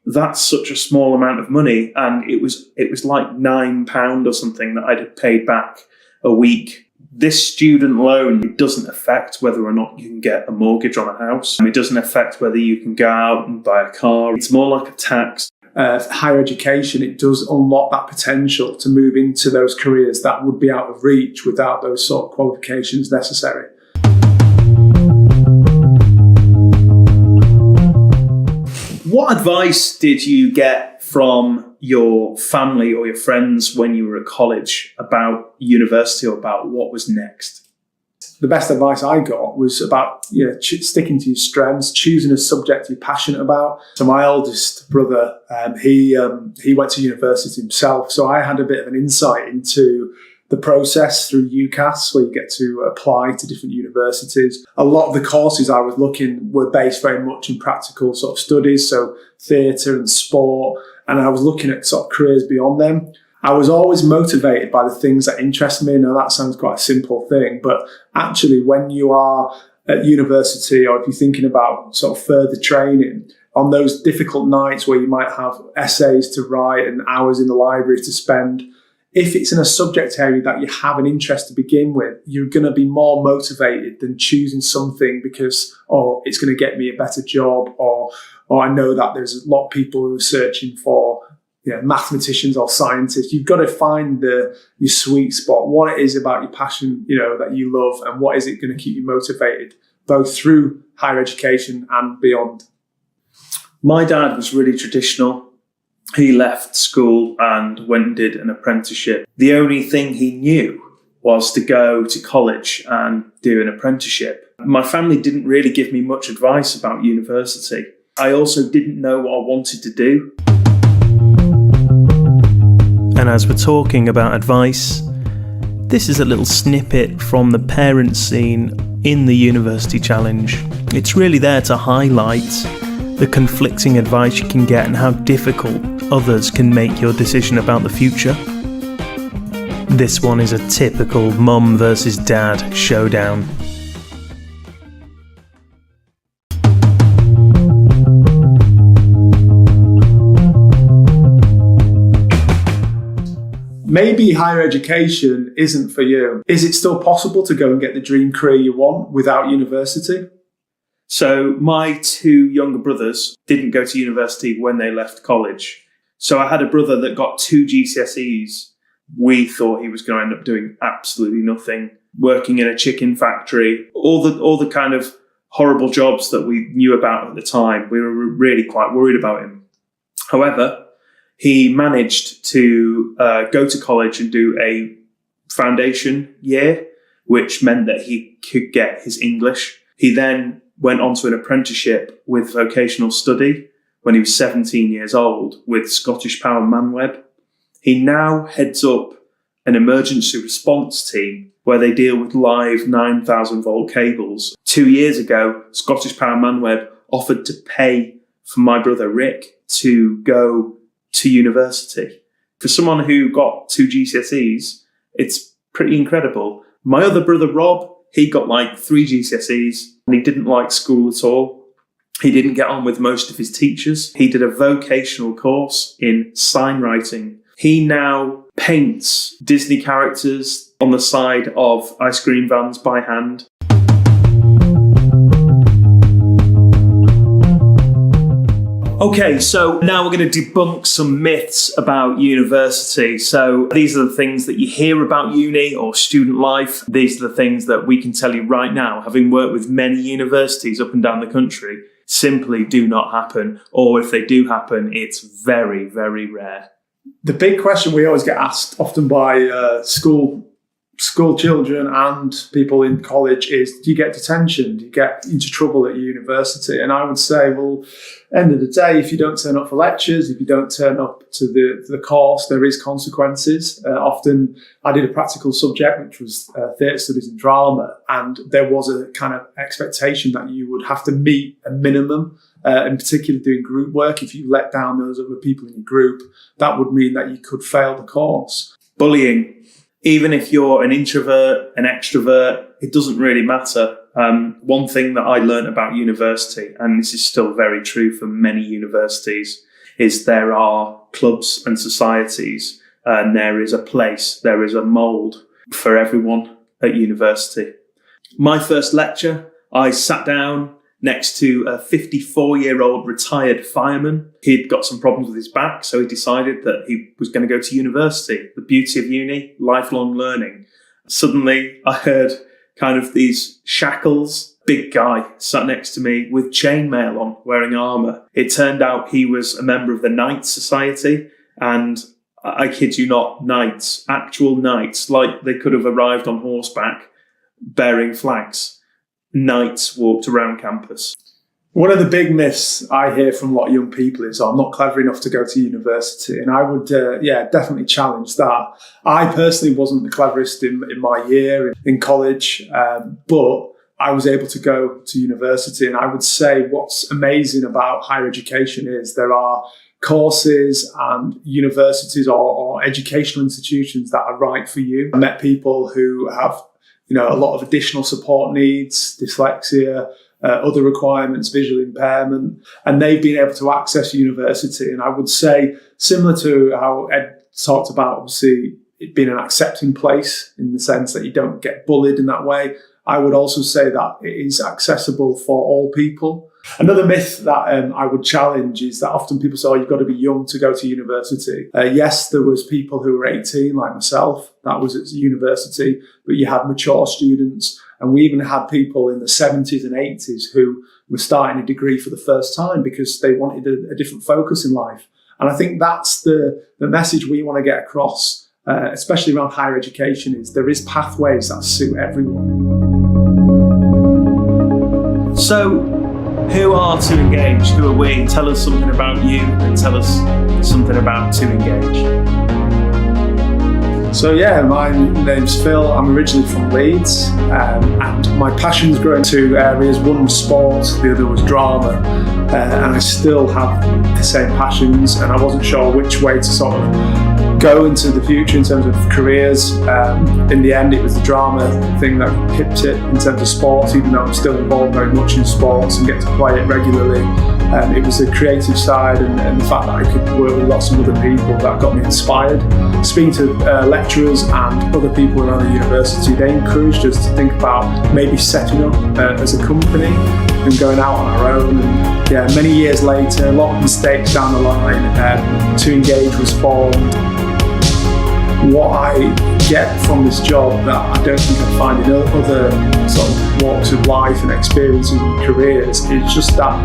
that's such a small amount of money. And it was like £9 or something that I'd have paid back a week. This student loan, it doesn't affect whether or not you can get a mortgage on a house. It doesn't affect whether you can go out and buy a car. It's more like a tax. Higher education, it does unlock that potential to move into those careers that would be out of reach without those sort of qualifications necessary. What advice did you get from your family or your friends when you were at college about university or about what was next? The best advice I got was about sticking to your strengths, choosing a subject you're passionate about. So my oldest brother, he went to university himself, so I had a bit of an insight into the process through UCAS, where you get to apply to different universities. A lot of the courses I was looking were based very much in practical sort of studies, so theatre and sport, and I was looking at sort of careers beyond them. I was always motivated by the things that interest me. Now that sounds quite a simple thing, but actually when you are at university, or if you're thinking about sort of further training, on those difficult nights where you might have essays to write and hours in the library to spend, if it's in a subject area that you have an interest to begin with, you're going to be more motivated than choosing something because, it's going to get me a better job, or I know that there's a lot of people who are searching for mathematicians or scientists. You've got to find your sweet spot, what it is about your passion, that you love, and what is it going to keep you motivated, both through higher education and beyond. My dad was really traditional. He left school and went and did an apprenticeship. The only thing he knew was to go to college and do an apprenticeship. My family didn't really give me much advice about university. I also didn't know what I wanted to do. And as we're talking about advice, this is a little snippet from the parent scene in the University Challenge. It's really there to highlight the conflicting advice you can get and how difficult others can make your decision about the future. This one is a typical mum versus dad showdown. Maybe higher education isn't for you. Is it still possible to go and get the dream career you want without university? So my two younger brothers didn't go to university when they left college. So I had a brother that got 2 GCSEs. We thought he was going to end up doing absolutely nothing, working in a chicken factory, all the kind of horrible jobs that we knew about at the time. We were really quite worried about him. However, he managed to go to college and do a foundation year, which meant that he could get his English. He then went on to an apprenticeship with vocational study when he was 17 years old with Scottish Power Manweb. He now heads up an emergency response team where they deal with live 9,000 volt cables. 2 years ago, Scottish Power Manweb offered to pay for my brother Rick to go to university. For someone who got 2 GCSEs, it's pretty incredible. My other brother Rob, he got like 3 GCSEs and he didn't like school at all. He didn't get on with most of his teachers. He did a vocational course in sign writing. He now paints Disney characters on the side of ice cream vans by hand. Okay, so now we're going to debunk some myths about university. So these are the things that you hear about uni or student life. These are the things that we can tell you right now, having worked with many universities up and down the country, simply do not happen. Or if they do happen, it's very, very rare. The big question we always get asked, often by school children and people in college, is, do you get detention? Do you get into trouble at university? And I would say, well, end of the day, if you don't turn up for lectures, if you don't turn up to the course, there is consequences. Often I did a practical subject, which was theatre studies and drama, and there was a kind of expectation that you would have to meet a minimum, in particular doing group work. If you let down those other people in your group, that would mean that you could fail the course. Bullying. Even if you're an introvert, an extrovert, it doesn't really matter. One thing that I learned about university, and this is still very true for many universities, is there are clubs and societies, and there is a place, there is a mould for everyone at university. My first lecture, I sat down next to a 54-year-old retired fireman. He'd got some problems with his back, so he decided that he was going to go to university. The beauty of uni, lifelong learning. Suddenly, I heard kind of these shackles. Big guy sat next to me with chainmail on, wearing armour. It turned out he was a member of the Knights Society, and I kid you not, knights, actual knights, like they could have arrived on horseback bearing flags. Knights walked around campus. One of the big myths I hear from a lot of young people is, I'm not clever enough to go to university. And I would, definitely challenge that. I personally wasn't the cleverest in my year in college, but I was able to go to university. And I would say what's amazing about higher education is there are courses and universities or educational institutions that are right for you. I met people who have a lot of additional support needs, dyslexia, other requirements, visual impairment, and they've been able to access university. And I would say, similar to how Ed talked about, obviously, it being an accepting place in the sense that you don't get bullied in that way, I would also say that it is accessible for all people. Another myth that I would challenge is that often people say, you've got to be young to go to university. Yes, there was people who were 18, like myself, that was at university, but you had mature students, and we even had people in the 70s and 80s who were starting a degree for the first time because they wanted a different focus in life. And I think that's the message we want to get across, especially around higher education, is there is pathways that suit everyone. So, who are To Engage? Who are we? Tell us something about you and tell us something about To Engage. So yeah, my name's Phil. I'm originally from Leeds, and my passions grew into 2 areas. One was sport, the other was drama, and I still have the same passions, and I wasn't sure which way to sort of go into the future in terms of careers. In the end, it was the drama thing that hipped it in terms of sports, even though I'm still involved very much in sports and get to play it regularly. It was the creative side and the fact that I could work with lots of other people that got me inspired. Speaking to lecturers and other people around the university, they encouraged us to think about maybe setting up as a company and going out on our own. And yeah, many years later, a lot of mistakes down the line, To Engage was formed. What I get from this job that I don't think I find in other sort of walks of life and experiences and careers is just that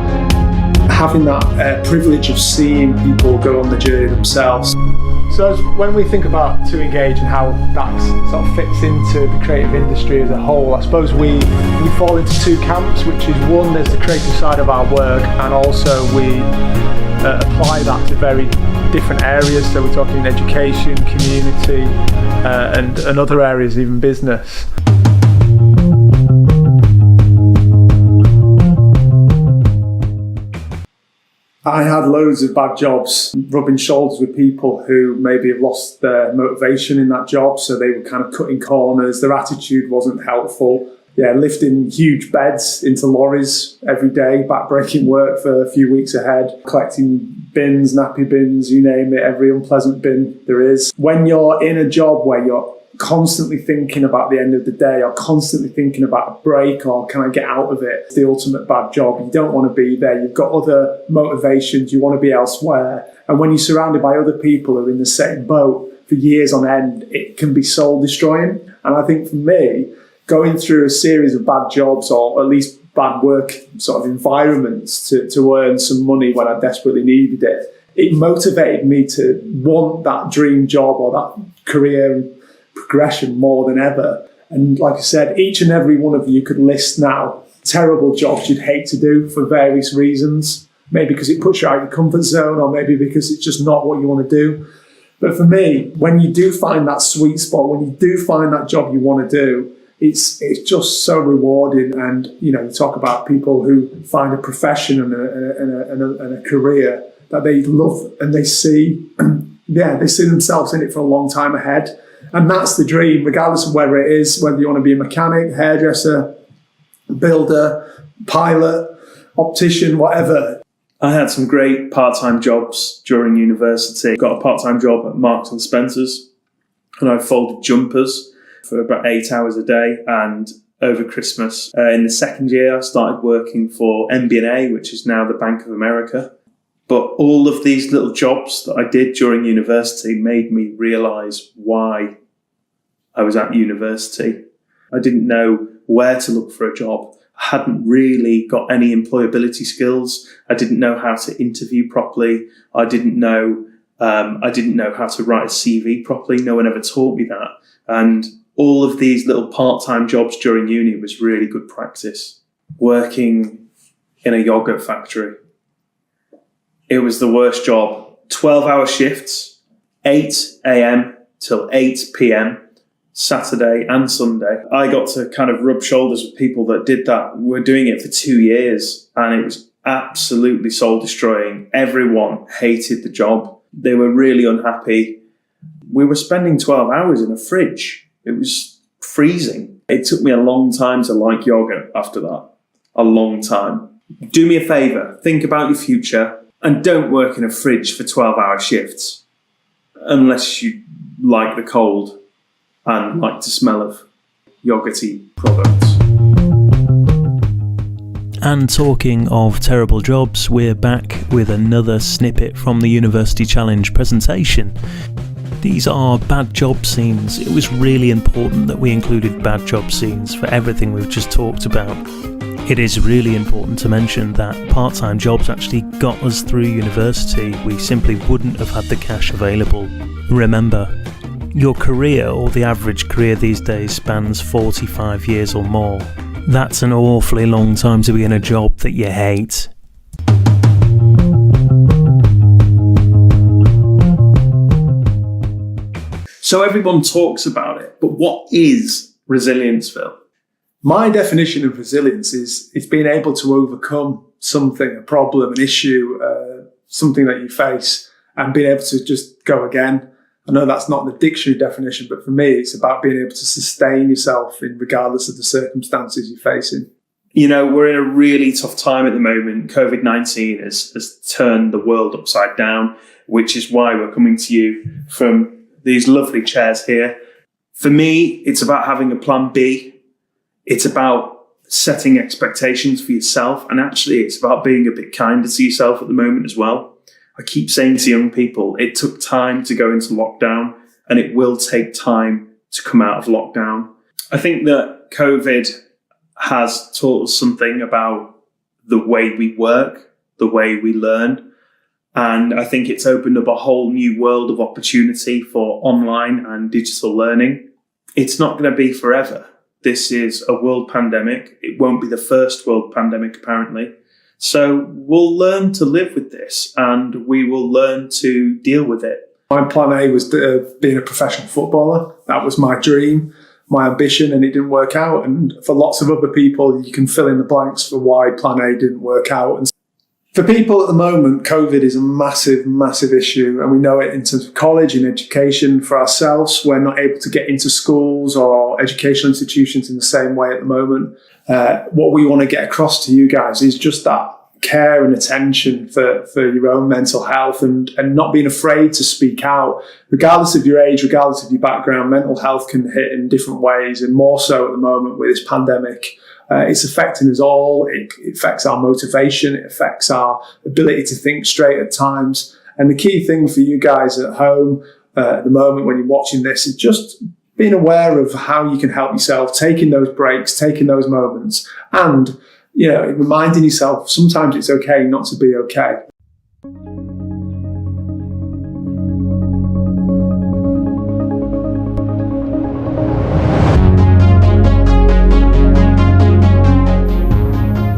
having that privilege of seeing people go on the journey themselves. So when we think about To Engage and how that sort of fits into the creative industry as a whole, I suppose we fall into 2 camps, which is one, there's the creative side of our work, and also we apply that to very different areas. So we're talking education, community, and other areas, even business. I had loads of bad jobs, rubbing shoulders with people who maybe have lost their motivation in that job. So they were kind of cutting corners. Their attitude wasn't helpful. Yeah, lifting huge beds into lorries every day, back-breaking work for a few weeks ahead, collecting bins, nappy bins, you name it, every unpleasant bin there is. When you're in a job where you're constantly thinking about the end of the day or constantly thinking about a break or can I get out of it, it's the ultimate bad job. You don't want to be there. You've got other motivations. You want to be elsewhere. And when you're surrounded by other people who are in the same boat for years on end, it can be soul destroying. And I think for me, going through a series of bad jobs or at least bad work sort of environments to earn some money when I desperately needed it, it motivated me to want that dream job or that career progression more than ever. And like I said, each and every one of you could list now terrible jobs you'd hate to do for various reasons. Maybe because it puts you out of your comfort zone, or maybe because it's just not what you want to do. But for me, when you do find that sweet spot, when you do find that job you want to do, it's just so rewarding. And you know, you talk about people who find a profession and a career that they love and they see, they see themselves in it for a long time ahead. And that's the dream, regardless of whether it is, whether you want to be a mechanic, hairdresser, builder, pilot, optician, whatever. I had some great part-time jobs during university. Got a part-time job at Marks and Spencer's, and I folded jumpers for about 8 hours a day. And over Christmas, in the second year, I started working for MBNA, which is now the Bank of America. But all of these little jobs that I did during university made me realise why I was at university. I didn't know where to look for a job. I hadn't really got any employability skills. I didn't know how to interview properly. I didn't know how to write a CV properly. No one ever taught me that. And all of these little part-time jobs during uni was really good practice. Working in a yogurt factory. It was the worst job. 12-hour shifts, 8 a.m. till 8 p.m, Saturday and Sunday. I got to kind of rub shoulders with people that did that. Were doing it for 2 years, and it was absolutely soul-destroying. Everyone hated the job. They were really unhappy. We were spending 12 hours in a fridge. It was freezing. It took me a long time to like yoga after that. A long time. Do me a favour. Think about your future. And don't work in a fridge for 12-hour shifts unless you like the cold and like the smell of yogurty products. And talking of terrible jobs, we're back with another snippet from the University Challenge presentation. These are bad job scenes. It was really important that we included bad job scenes for everything we've just talked about. It is really important to mention that part-time jobs actually got us through university. We simply wouldn't have had the cash available. Remember, your career, or the average career these days, spans 45 years or more. That's an awfully long time to be in a job that you hate. So everyone talks about it, but what is resilience, Phil? My definition of resilience is being able to overcome something, a problem, an issue, something that you face, and being able to just go again. I know that's not the dictionary definition, but for me, it's about being able to sustain yourself regardless of the circumstances you're facing. You know, we're in a really tough time at the moment. COVID-19 has turned the world upside down, which is why we're coming to you from these lovely chairs here. For me, it's about having a plan B. It's about setting expectations for yourself. And actually, it's about being a bit kinder to yourself at the moment as well. I keep saying to young people, it took time to go into lockdown, and it will take time to come out of lockdown. I think that COVID has taught us something about the way we work, the way we learn. And I think it's opened up a whole new world of opportunity for online and digital learning. It's not going to be forever. This is a world pandemic. It won't be the first world pandemic, apparently. So we'll learn to live with this, and we will learn to deal with it. My plan A was being a professional footballer. That was my dream, my ambition, and it didn't work out. And for lots of other people, you can fill in the blanks for why plan A didn't work out. And for people at the moment, COVID is a massive, massive issue. And we know it in terms of college and education. For ourselves, we're not able to get into schools or educational institutions in the same way at the moment. What we want to get across to you guys is just that care and attention for your own mental health, and not being afraid to speak out. Regardless of your age, regardless of your background, mental health can hit in different ways, and more so at the moment with this pandemic. It's affecting us all. It affects our motivation. It affects our ability to think straight at times. And the key thing for you guys at home at the moment when you're watching this is just being aware of how you can help yourself, taking those breaks, taking those moments, and reminding yourself sometimes it's okay not to be okay.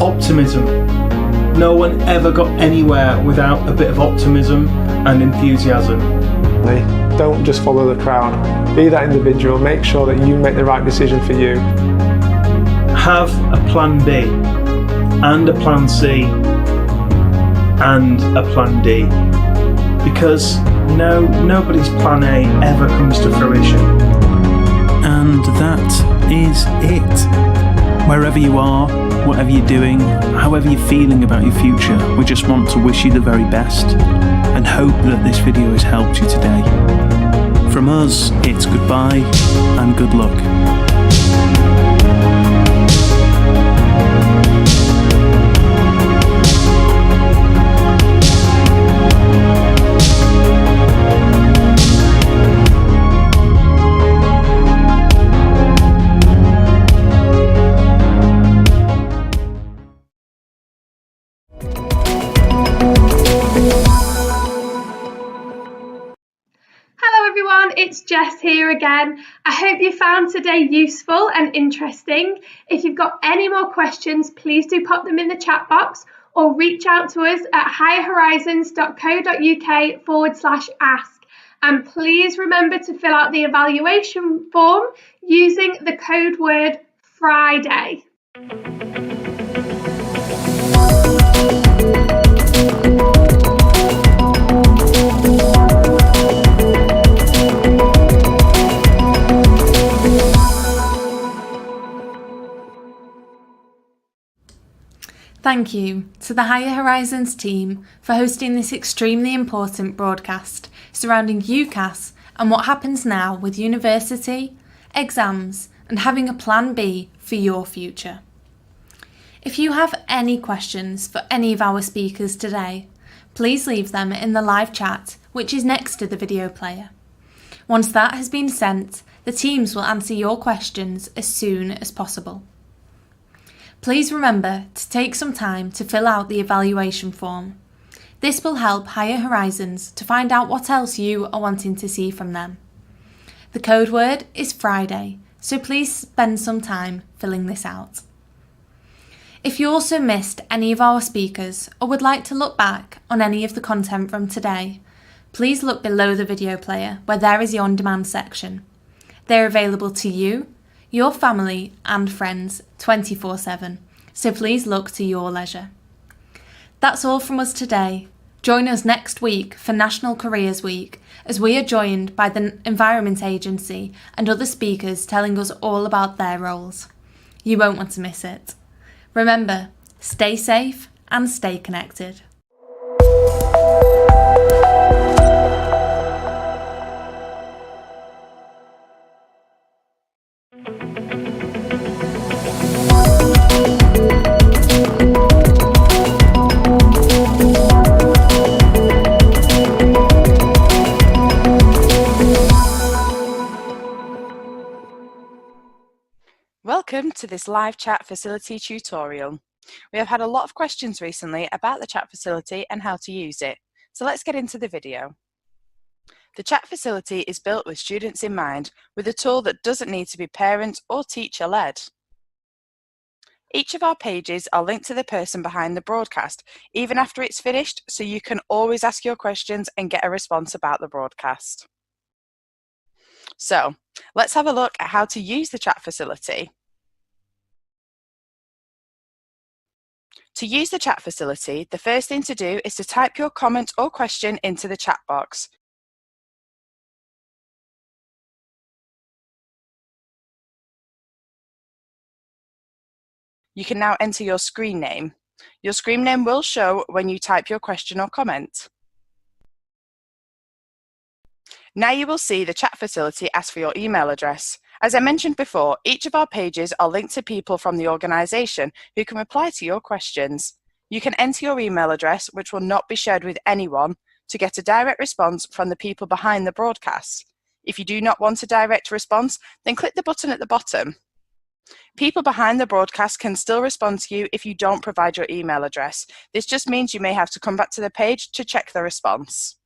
Optimism. No one ever got anywhere without a bit of optimism and enthusiasm. Don't just follow the crowd. Be that individual. Make sure that you make the right decision for you. Have a plan B and a plan C and a plan D, because nobody's plan A ever comes to fruition. And that is it. Wherever you are, whatever you're doing, however you're feeling about your future, we just want to wish you the very best and hope that this video has helped you today. From us, it's goodbye and good luck. It's Jess here again. I hope you found today useful and interesting. If you've got any more questions, please do pop them in the chat box or reach out to us at higherhorizons.co.uk/ask. And please remember to fill out the evaluation form using the code word Friday. Thank you to the Higher Horizons team for hosting this extremely important broadcast surrounding UCAS and what happens now with university, exams, and having a plan B for your future. If you have any questions for any of our speakers today, please leave them in the live chat, which is next to the video player. Once that has been sent, the teams will answer your questions as soon as possible. Please remember to take some time to fill out the evaluation form. This will help Higher Horizons to find out what else you are wanting to see from them. The code word is Friday, so please spend some time filling this out. If you also missed any of our speakers or would like to look back on any of the content from today, please look below the video player where there is the on-demand section. They're available to you, your family and friends 24/7, so please look to your leisure. That's all from us today. Join us next week for National Careers Week as we are joined by the Environment Agency and other speakers telling us all about their roles. You won't want to miss it. Remember, stay safe and stay connected. Welcome to this live chat facility tutorial. We have had a lot of questions recently about the chat facility and how to use it, so let's get into the video. The chat facility is built with students in mind, with a tool that doesn't need to be parent or teacher led. Each of our pages are linked to the person behind the broadcast, even after it's finished, so you can always ask your questions and get a response about the broadcast. So, let's have a look at how to use the chat facility. To use the chat facility, the first thing to do is to type your comment or question into the chat box. You can now enter your screen name. Your screen name will show when you type your question or comment. Now you will see the chat facility ask for your email address. As I mentioned before, each of our pages are linked to people from the organisation who can reply to your questions. You can enter your email address, which will not be shared with anyone, to get a direct response from the people behind the broadcast. If you do not want a direct response, then click the button at the bottom. People behind the broadcast can still respond to you if you don't provide your email address. This just means you may have to come back to the page to check the response.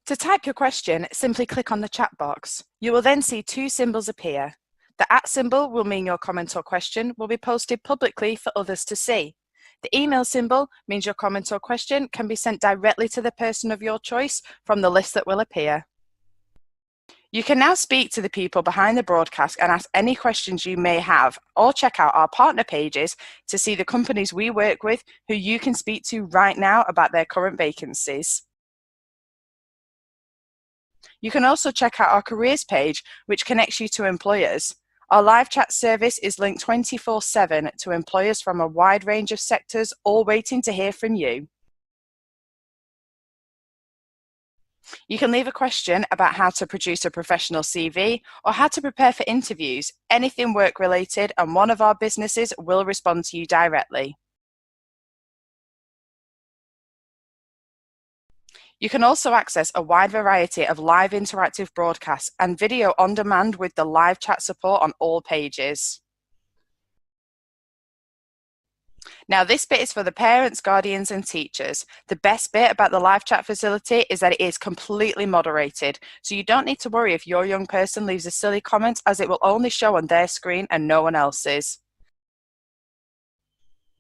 To type your question, simply click on the chat box. You will then see two symbols appear. The @ symbol will mean your comment or question will be posted publicly for others to see. The email symbol means your comment or question can be sent directly to the person of your choice from the list that will appear. You can now speak to the people behind the broadcast and ask any questions you may have, or check out our partner pages to see the companies we work with who you can speak to right now about their current vacancies. You can also check out our careers page, which connects you to employers. Our live chat service is linked 24/7 to employers from a wide range of sectors, all waiting to hear from you. You can leave a question about how to produce a professional CV or how to prepare for interviews, anything work related, and one of our businesses will respond to you directly. You can also access a wide variety of live interactive broadcasts and video on demand with the live chat support on all pages. Now this bit is for the parents, guardians and teachers. The best bit about the live chat facility is that it is completely moderated, so you don't need to worry if your young person leaves a silly comment, as it will only show on their screen and no one else's.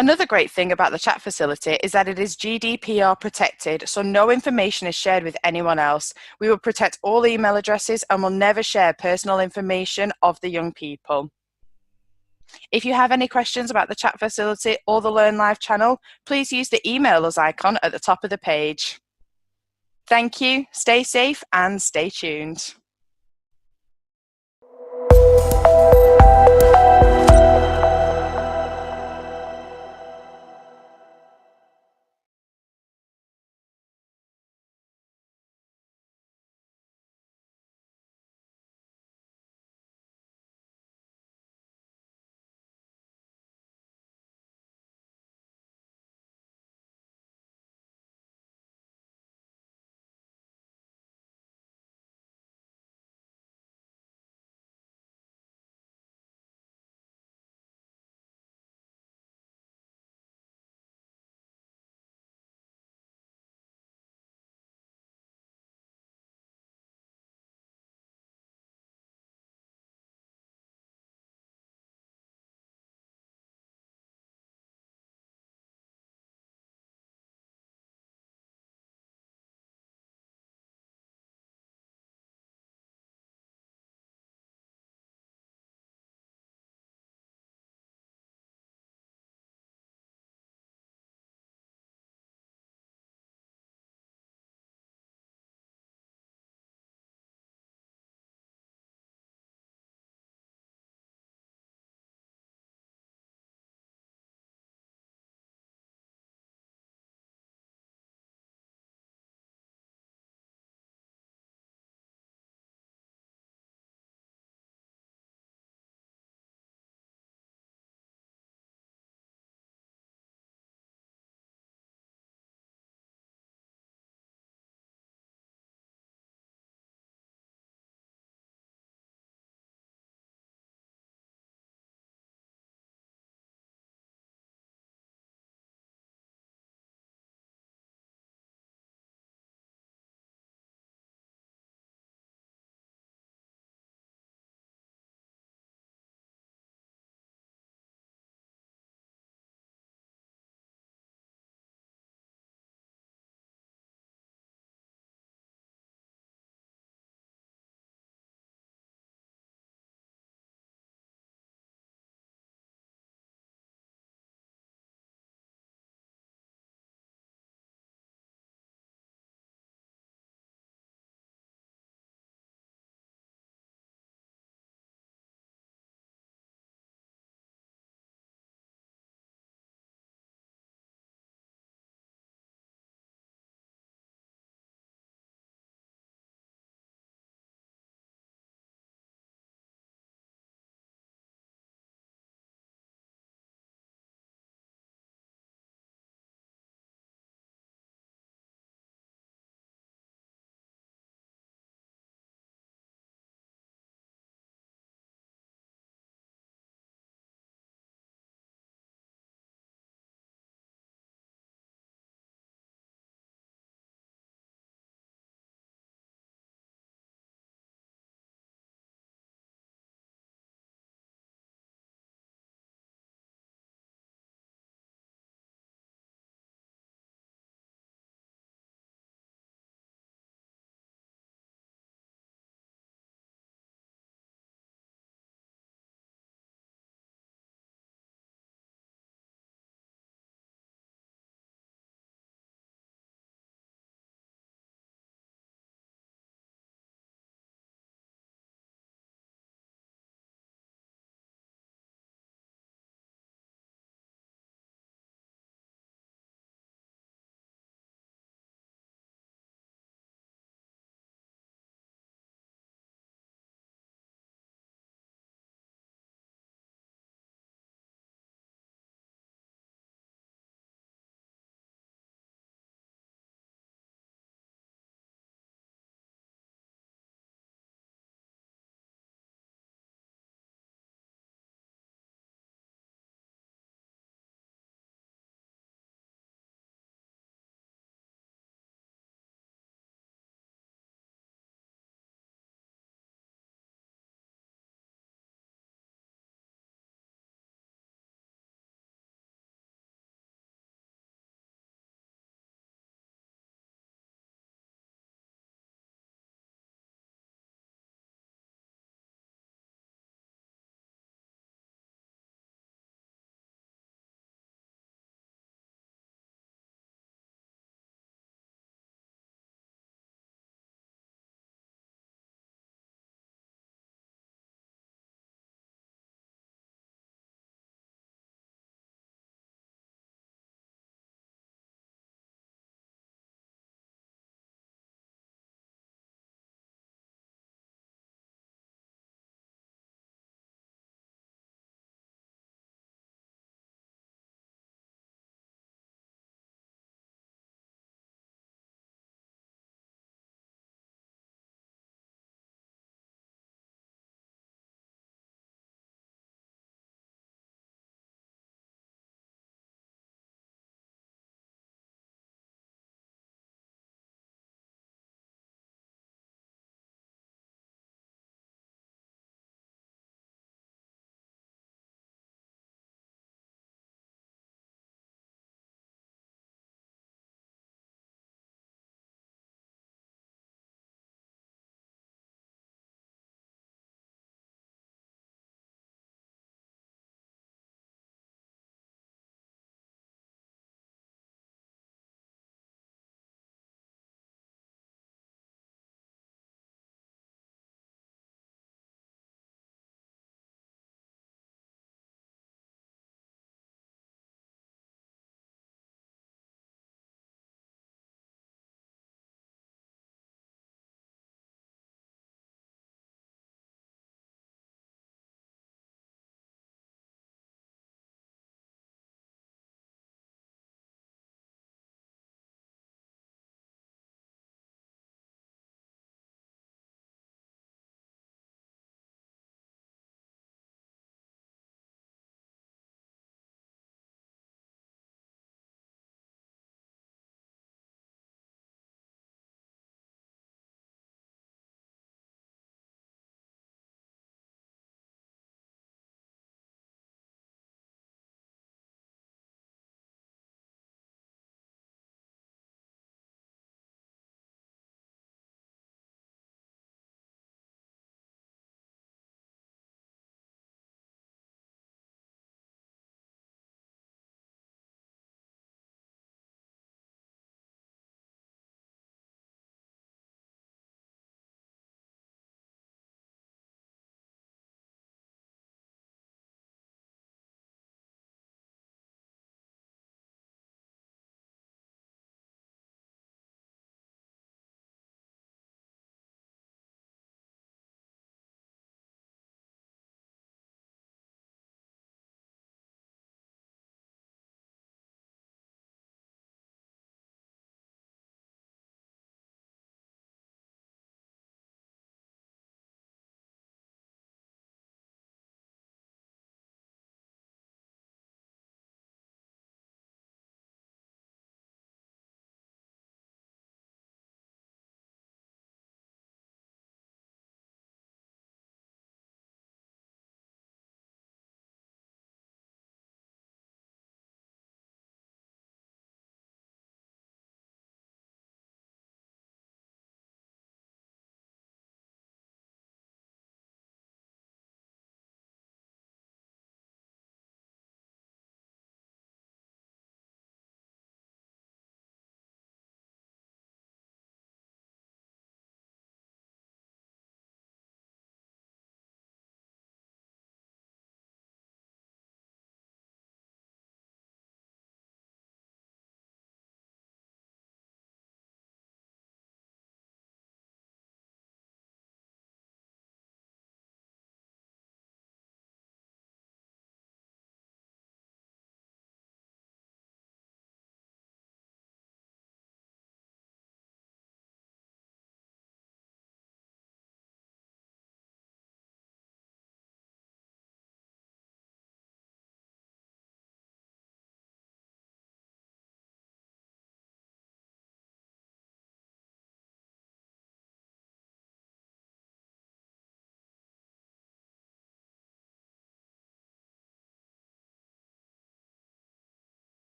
Another great thing about the chat facility is that it is GDPR protected, so no information is shared with anyone else. We will protect all email addresses and will never share personal information of the young people. If you have any questions about the chat facility or the Learn Live channel, please use the email us icon at the top of the page. Thank you, stay safe and stay tuned.